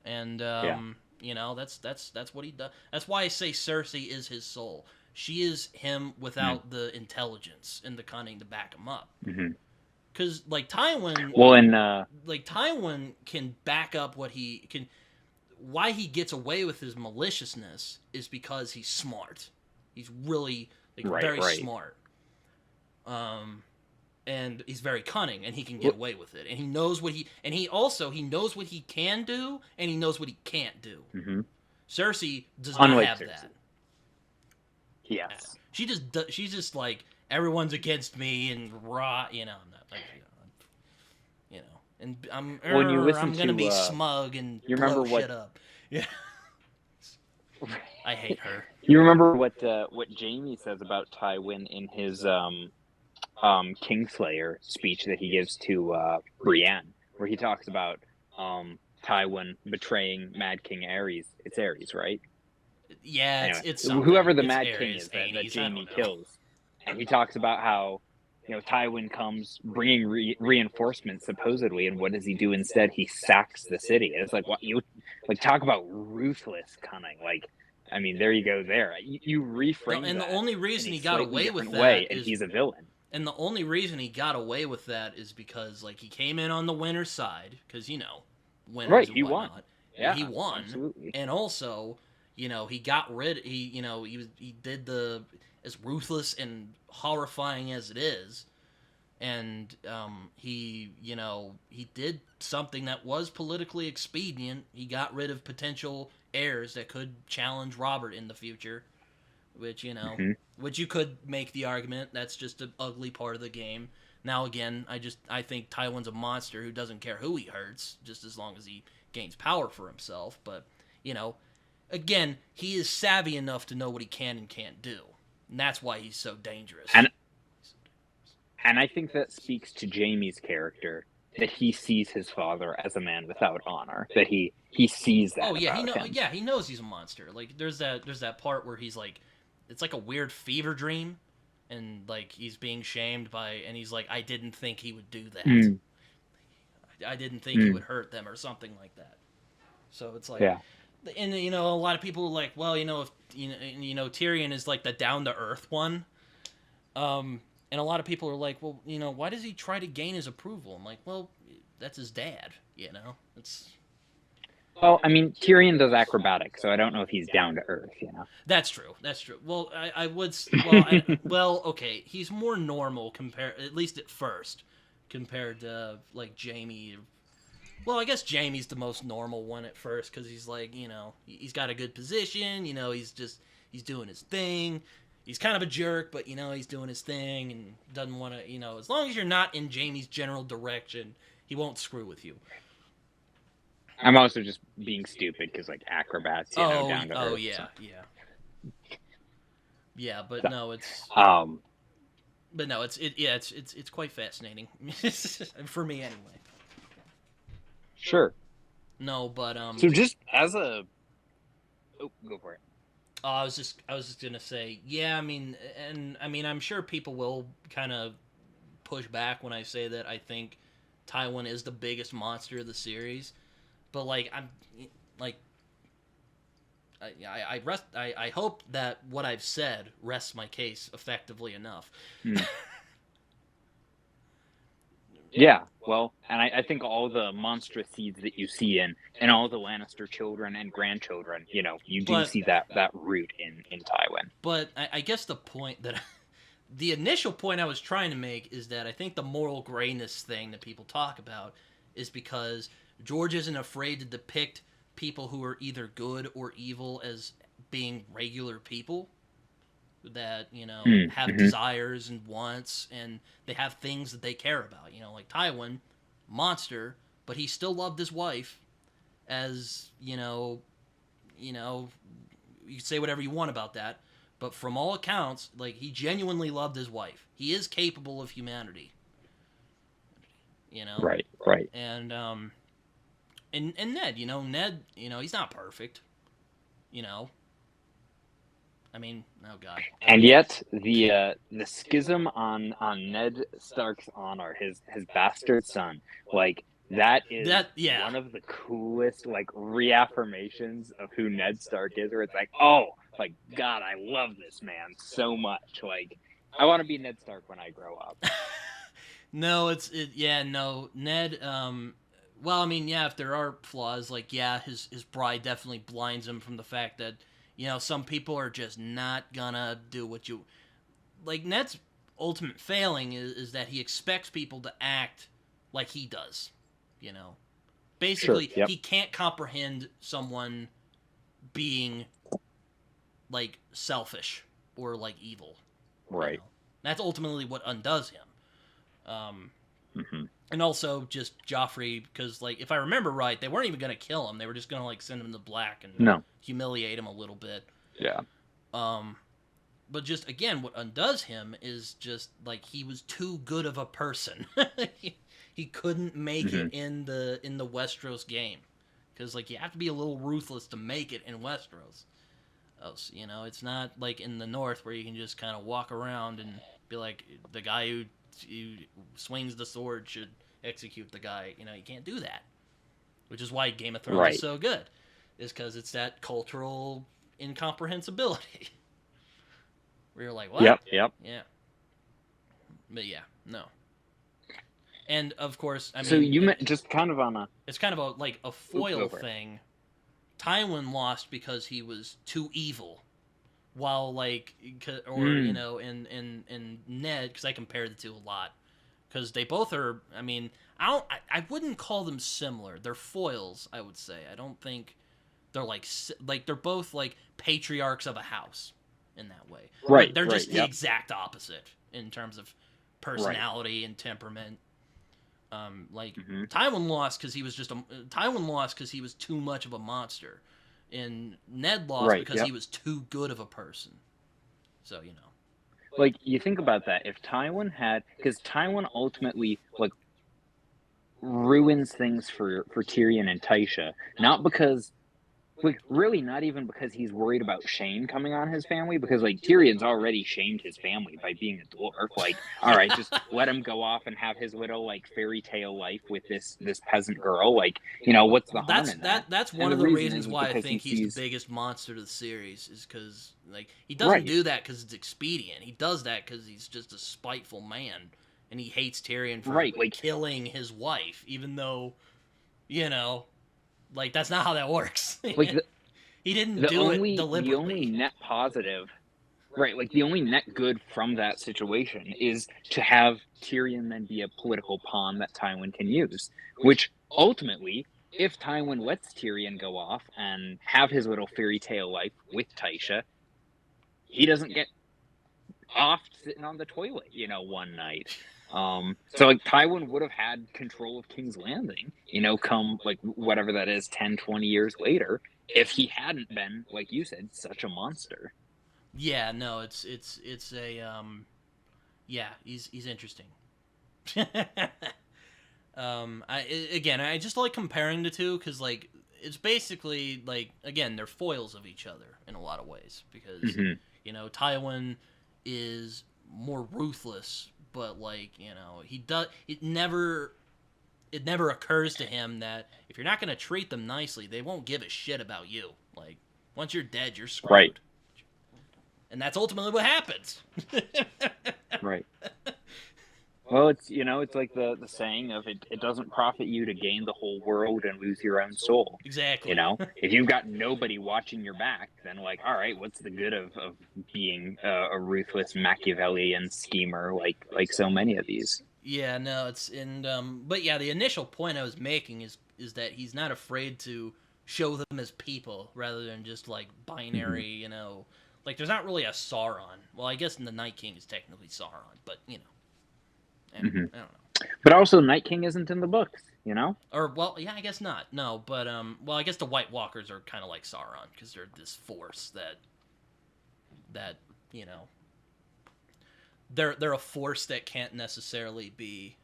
And, that's what he does. That's why I say Cersei is his soul. She is him without the intelligence and the cunning to back him up. Because, like, Tywin... Well, and... like, Tywin can back up what he can... Why he gets away with his maliciousness is because he's smart. He's really, like, very smart. And he's very cunning, and he can get away with it. And he knows what he knows what he can do, and he knows what he can't do. Cersei does not have that. Yes. She's just like, everyone's against me, and raw, I'm not, like, and I'm gonna be smug and blow shit up. Yeah. I hate her. You remember what Jaime says about Tywin in his Kingslayer speech that he gives to Brienne, where he talks about Tywin betraying Mad King Aerys. It's Aerys, right? Yeah, anyway, it's whoever the it's Mad Aerys, King is that Aenys, Jaime kills, and he talks about how Tywin comes bringing reinforcements supposedly, and what does he do instead? He sacks the city. And it's like, what you like? Talk about ruthless cunning. Like, I mean, there you go. There, you reframe. And the only reason he got away with that is he's a villain. And the only reason he got away with that is because, like, he came in on the winner's side, because, winners Right, and he whatnot. won. Yeah, he won. Absolutely. And also, he got rid. He did the, as ruthless and horrifying as it is, and he did something that was politically expedient. He got rid of potential heirs that could challenge Robert in the future, which which you could make the argument that's just an ugly part of the game. Now again, I think Tywin's a monster who doesn't care who he hurts, just as long as he gains power for himself. But again, he is savvy enough to know what he can and can't do, and that's why he's so dangerous. And I think that speaks to Jaime's character, that he sees his father as a man without honor. That he sees that. Oh yeah, him. he knows he's a monster. Like, there's that part where he's like, it's like a weird fever dream, and, like, he's being shamed by, and he's like, I didn't think he would do that. I didn't think he would hurt them or something like that. So it's like, and a lot of people are like, well, if Tyrion is like the down to earth one, and a lot of people are like, well, why does he try to gain his approval? I'm like, well, that's his dad, it's. Well, I mean, Tyrion does acrobatics, so I don't know if he's down to earth, That's true. Well, I would... Well, okay, he's more normal, at least at first, compared to, like, Jaime. Well, I guess Jaime's the most normal one at first, because he's, like, he's got a good position, he's doing his thing. He's kind of a jerk, but, he's doing his thing, and doesn't want to, as long as you're not in Jaime's general direction, he won't screw with you. I'm also just being stupid because, like, acrobats, down to earth. Oh, yeah, so. Yeah, but so, no, it's... But no, it's quite fascinating. For me, anyway. Sure. No, but, So just as a... Oh, go for it. I was just gonna say, yeah, I mean, I'm sure people will kind of push back when I say that I think Tywin is the biggest monster of the series. But, like, I hope that what I've said rests my case effectively enough. Yeah, well, and I think all the monstrous seeds that you see in all the Lannister children and grandchildren, you do But see that root in Tywin. I guess the point that the initial point I was trying to make is that I think the moral grayness thing that people talk about is because George isn't afraid to depict people who are either good or evil as being regular people that have Mm-hmm. desires and wants, and they have things that they care about. Like Tywin, monster, but he still loved his wife. As you can say whatever you want about that, but from all accounts, like, he genuinely loved his wife. He is capable of humanity. Right, right. And Ned, he's not perfect. I mean, oh god. And yet the schism on Ned Stark's honor, his bastard son, like that is one of the coolest like reaffirmations of who Ned Stark is, where it's like, oh, like, God, I love this man so much. Like, I want to be Ned Stark when I grow up. No, Ned, well, I mean, yeah, if there are flaws, like, yeah, his bride definitely blinds him from the fact that, some people are just not gonna do what you... Like, Ned's ultimate failing is that he expects people to act like he does, Basically, Sure, yep. He can't comprehend someone being, like, selfish or, like, evil. Right. That's ultimately what undoes him. Mm-hmm. And also just Joffrey, because, like, if I remember right, they weren't even going to kill him. They were just going to, like, send him to black and humiliate him a little bit. Yeah. But just, again, what undoes him is just, like, he was too good of a person. He couldn't make it in the Westeros game. Because, like, you have to be a little ruthless to make it in Westeros. It's not like in the North where you can just kind of walk around and be like, the guy who swings the sword should execute the guy. You can't do that. Which is why Game of Thrones is so good. Is because it's that cultural incomprehensibility. Where you're like, what? Yep. Yeah. But yeah, no. And of course, I mean... So you meant just kind of on a... It's kind of a foil thing. Tywin lost because he was too evil. While, like, and Ned, because I compared the two a lot, because they both are, I mean, I wouldn't call them similar. They're foils, I would say. I don't think they're like they're both like patriarchs of a house in that way. Right. But they're just the exact opposite in terms of personality and temperament. Tywin lost because he was too much of a monster. And Ned lost because he was too good of a person. So, Like, you think about that. If Tywin had... Because Tywin ultimately, like, ruins things for Tyrion and Tysha. Not because... Like, really not even because he's worried about shame coming on his family, because, like, Tyrion's already shamed his family by being a dwarf. Like, all right, just let him go off and have his little, like, fairy tale life with this peasant girl. Like, what's the harm in that? That's one of the reasons why I think he's the biggest monster to the series, is because, like, he doesn't do that because it's expedient. He does that because he's just a spiteful man, and he hates Tyrion for killing his wife, even though, like, that's not how that works. Like, he didn't do it deliberately. The only net positive, right, like, the only net good from that situation is to have Tyrion then be a political pawn that Tywin can use. Which, ultimately, if Tywin lets Tyrion go off and have his little fairy tale life with Tysha, he doesn't get off sitting on the toilet, one night. So, like, Tywin would have had control of King's Landing, come, like, whatever that is, 10, 20 years later, if he hadn't been, like you said, such a monster. Yeah, no, it's a, yeah, he's interesting. I just like comparing the two, because, like, it's basically, like, again, they're foils of each other in a lot of ways, because, Tywin is more ruthless, but, like, it never occurs to him that if you're not going to treat them nicely, they won't give a shit about you. Like, once you're dead, you're screwed. Right. And that's ultimately what happens. Right. Well, it's like the saying of it doesn't profit you to gain the whole world and lose your own soul. Exactly. If you've got nobody watching your back, then like, all right, what's the good of being a ruthless Machiavellian schemer like so many of these? Yeah, no, but yeah, the initial point I was making is that he's not afraid to show them as people rather than just like binary, like there's not really a Sauron. Well, I guess the Night King is technically Sauron, but I don't know. But also, Night King isn't in the books, Or well, yeah, I guess not. No, but well, I guess the White Walkers are kind of like Sauron because they're this force that they're a force that can't necessarily be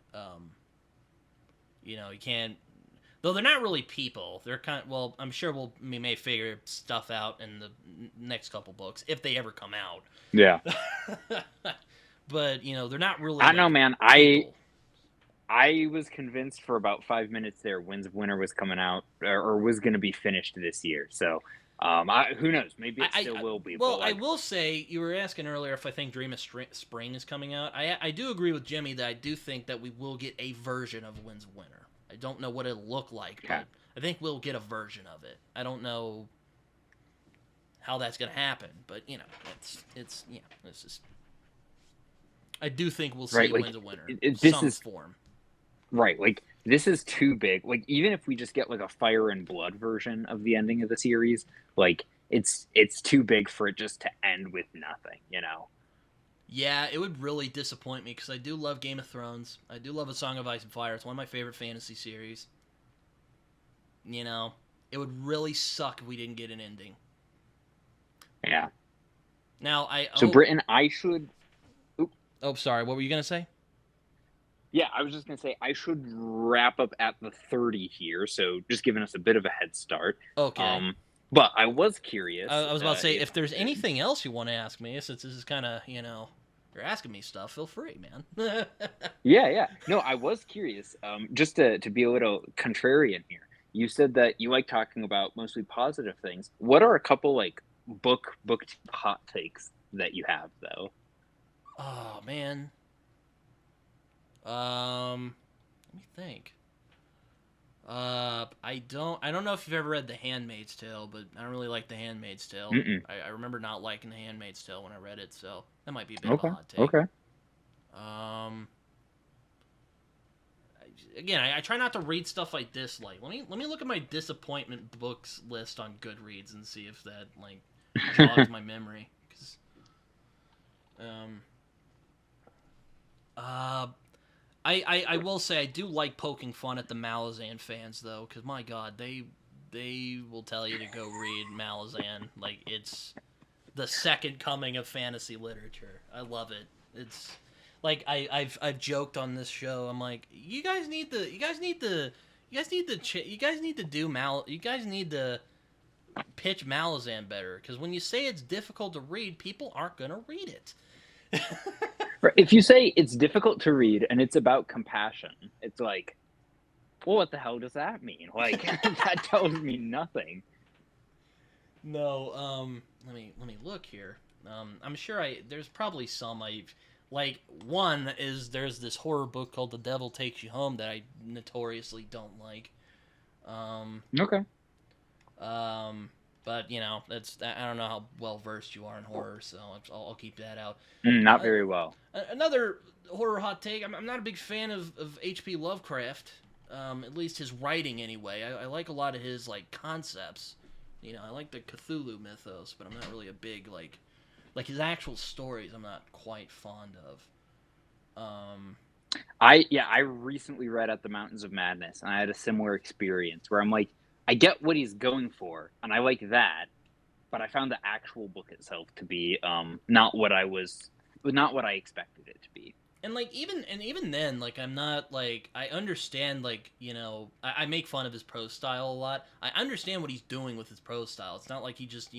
you can't, though they're not really people. They're kind of, well, I'm sure we may figure stuff out in the next couple books if they ever come out. Yeah. But they're not really. I don't know, man. People. I was convinced for about 5 minutes there Winds of Winter was coming out or was going to be finished this year. So who knows? Maybe it still will be. Well, I will say, you were asking earlier if I think Dream of Spring is coming out. I do agree with Jimmy that I do think that we will get a version of Winds of Winter. I don't know what it'll look like, but I think we'll get a version of it. I don't know how that's going to happen, but, it's just... I do think we'll see Winds of Winter in some form. Right, like, this is too big. Like, even if we just get, like, a Fire and Blood version of the ending of the series, like, it's too big for it just to end with nothing, Yeah, it would really disappoint me, because I do love Game of Thrones. I do love A Song of Ice and Fire. It's one of my favorite fantasy series. It would really suck if we didn't get an ending. Yeah. Now, So, Britton, I should... Oh, sorry. What were you going to say? Yeah, I was just going to say I should wrap up at the 30 here, so just giving us a bit of a head start. Okay. But I was curious. I was about to say, if there's anything else you want to ask me, since this is kind of, you're asking me stuff, feel free, man. Yeah. No, I was curious, just to be a little contrarian here. You said that you like talking about mostly positive things. What are a couple, like, book hot takes that you have, though? Oh, man. Let me think. I don't know if you've ever read The Handmaid's Tale, but I don't really like The Handmaid's Tale. I remember not liking The Handmaid's Tale when I read it, so that might be a bit of a hot take. Okay. Again, I try not to read stuff I dislike. Let me look at my disappointment books list on Goodreads and see if that like jogs my memory. I will say I do like poking fun at the Malazan fans though, because my God, they will tell you to go read Malazan like it's the second coming of fantasy literature. I love it. It's like I've joked on this show. I'm like, you guys need to pitch Malazan better, because when you say it's difficult to read, people aren't gonna read it. If you say it's difficult to read and it's about compassion, it's like, well, what the hell does that mean? Like, that tells me nothing. No, let me look here. I'm sure there's probably some like. One is there's this horror book called The Devil Takes You Home that I notoriously don't like. Okay. But that's, I don't know how well versed you are in horror, so I'll keep that out. Not very well. Another horror hot take. I'm not a big fan of H.P. Lovecraft. At least his writing, anyway. I like a lot of his like concepts. I like the Cthulhu mythos, but I'm not really a big like his actual stories. I'm not quite fond of. I recently read At the Mountains of Madness, and I had a similar experience where I'm like, I get what he's going for, and I like that, but I found the actual book itself to be not what I expected it to be. And like even then, like I'm not like, I understand, like I make fun of his prose style a lot. I understand what he's doing with his prose style. It's not like he just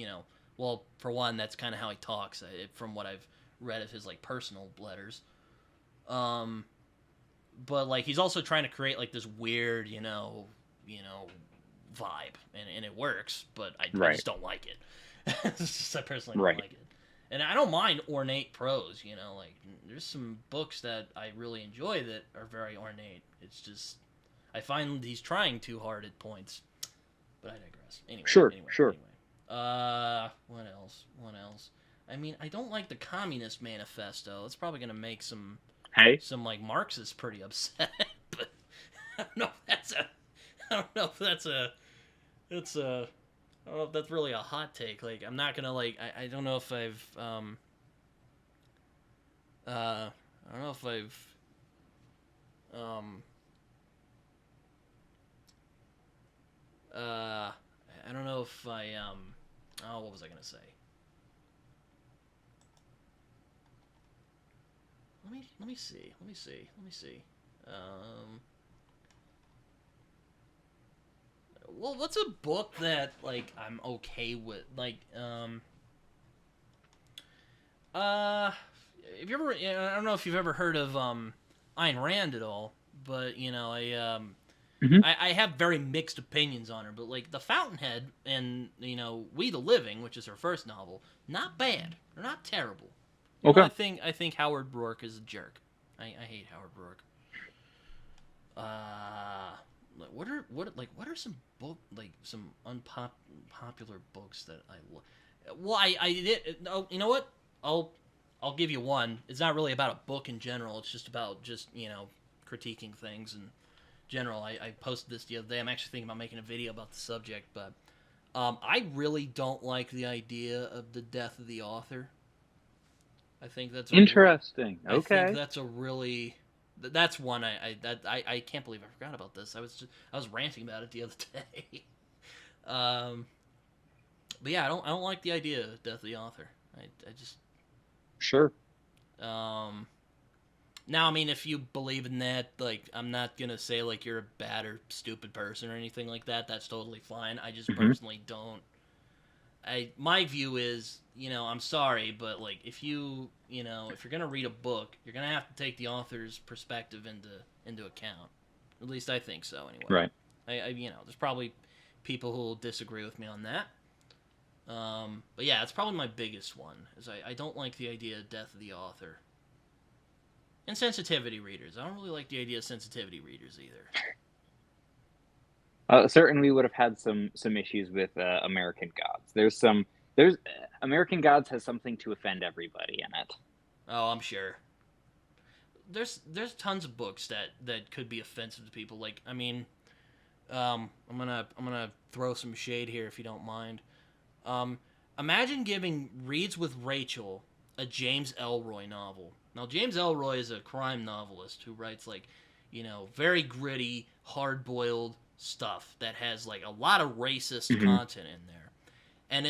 well, for one, that's kind of how he talks from what I've read of his like personal letters. But like he's also trying to create like this weird vibe, and it works, but I just don't like it. I personally don't like it. And I don't mind ornate prose, you know, like there's some books that I really enjoy that are very ornate. It's just I find he's trying too hard at points. But I digress. Anyway. Sure. What else? What else? I mean, I don't like the Communist Manifesto. It's probably gonna make some like Marxists pretty upset. But I don't know if that's a. I don't know if that's a. It's a. I don't know if that's really a hot take. Like, I'm not gonna like. I don't know if I've. I don't know if I've. I don't know if I. Oh, what was I gonna say? Let me see. Well, what's a book that like I'm okay with? Like, have you ever? I don't know if you've ever heard of Ayn Rand at all, but you know, I have very mixed opinions on her. But like The Fountainhead and you know We the Living, which is her first novel, not bad. They're not terrible. Okay. I think Howard Rourke is a jerk. I hate Howard Rourke. What are some some unpopular books that I well I did no you know what I'll give you one. It's not really about a book in general. It's just about you know critiquing things in general. I posted this the other day. I'm actually thinking about making a video about the subject, but I really don't like the idea of the death of the author. I think that's interesting. I think that's a really. That's one I can't believe I forgot about this. I was ranting about it the other day. But yeah, I don't like the idea of death of the author. I just sure. Now I mean, if you believe in that, like I'm not gonna say like you're a bad or stupid person or anything like that. That's totally fine. I just personally don't. My view is, you know, I'm sorry, but like if you're gonna read a book, you're gonna have to take the author's perspective into account. At least I think so, anyway. Right. I you know, there's probably people who will disagree with me on that. But yeah, it's probably my biggest one. Is I don't like the idea of death of the author. And sensitivity readers. I don't really like the idea of sensitivity readers either. Certainly would have had some issues with American Gods. There's American Gods has something to offend everybody in it. Oh, I'm sure. There's tons of books that could be offensive to people. Like, I mean, I'm gonna throw some shade here if you don't mind. Imagine giving Reads with Rachel a James Ellroy novel. Now, James Ellroy is a crime novelist who writes like, you know, very gritty, hard-boiled stuff that has like a lot of racist content in there, and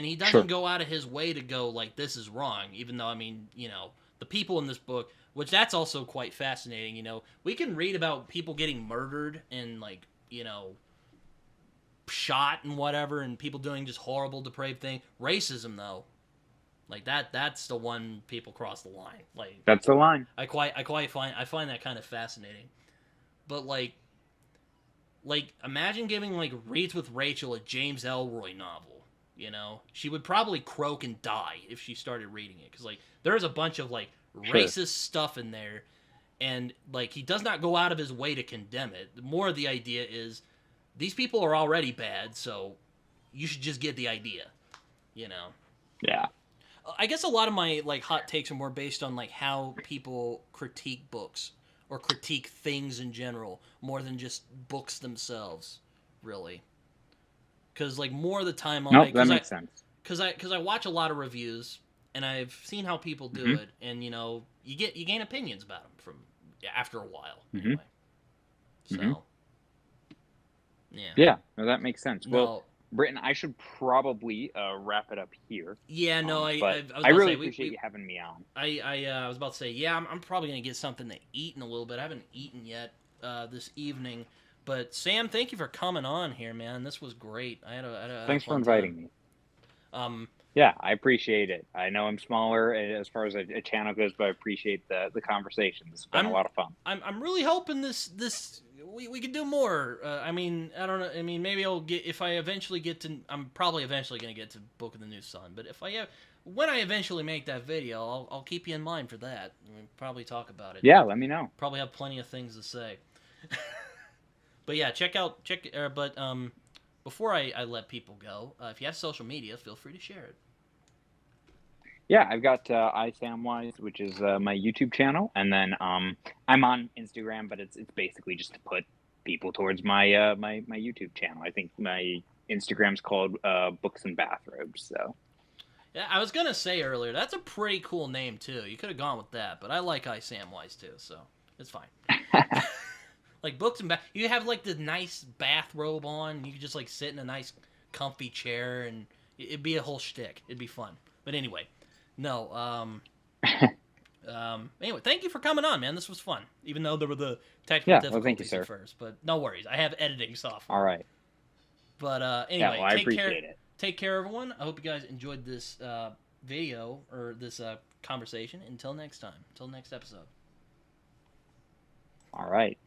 he doesn't go out of his way to go like this is wrong, even though I mean, you know, the people in this book, which that's also quite fascinating. You know, we can read about people getting murdered and like, you know, shot and whatever, and people doing just horrible, depraved thing. Racism though, like that's the one people cross the line. Like that's the line. I find that kind of fascinating, but like imagine giving like Reads with Rachel a James Ellroy novel. You know, she would probably croak and die if she started reading it, because like there's a bunch of like racist stuff in there, and like he does not go out of his way to condemn it. More of the idea is these people are already bad, so you should just get the idea. You know. Yeah. I guess a lot of my like hot takes are more based on like how people critique books or critique things in general, more than just books themselves, really. Because like more of the time, that makes sense. Because I watch a lot of reviews and I've seen how people do it, and you know you gain opinions about them from after a while. Anyway. So yeah, no, that makes sense. No, well, Britton, I should probably wrap it up here. Yeah, no, I really appreciate you having me on. I was about to say, yeah, I'm probably going to get something to eat in a little bit. I haven't eaten yet this evening. But, Sam, thank you for coming on here, man. This was great. I had a Thanks for inviting me. Yeah, I appreciate it. I know I'm smaller as far as a channel goes, but I appreciate the conversation. It's been a lot of fun. I'm really hoping this we could do more. I mean, I don't know. I mean, maybe I'll get, if I eventually get to, I'm probably eventually going to get to Book of the New Sun. But if I when I eventually make that video, I'll keep you in mind for that. We'll probably talk about it. Yeah, let me know. Probably have plenty of things to say. But yeah, before I let people go, if you have social media, feel free to share it. Yeah, I've got ISamwise, which is my YouTube channel, and then I'm on Instagram, but it's basically just to put people towards my my YouTube channel. I think my Instagram's called Books and Bathrobes. So Yeah, I was gonna say earlier, that's a pretty cool name too. You could have gone with that, but I like ISamwise too, so it's fine. Like books and you have like the nice bathrobe on. You could just like sit in a nice, comfy chair, and it'd be a whole shtick. It'd be fun. But anyway, no. Anyway, thank you for coming on, man. This was fun, even though there were the technical difficulties at first. But no worries, I have editing software. All right. But anyway, I appreciate it. Take care, everyone. I hope you guys enjoyed this video or this conversation. Until next time. Until next episode. All right.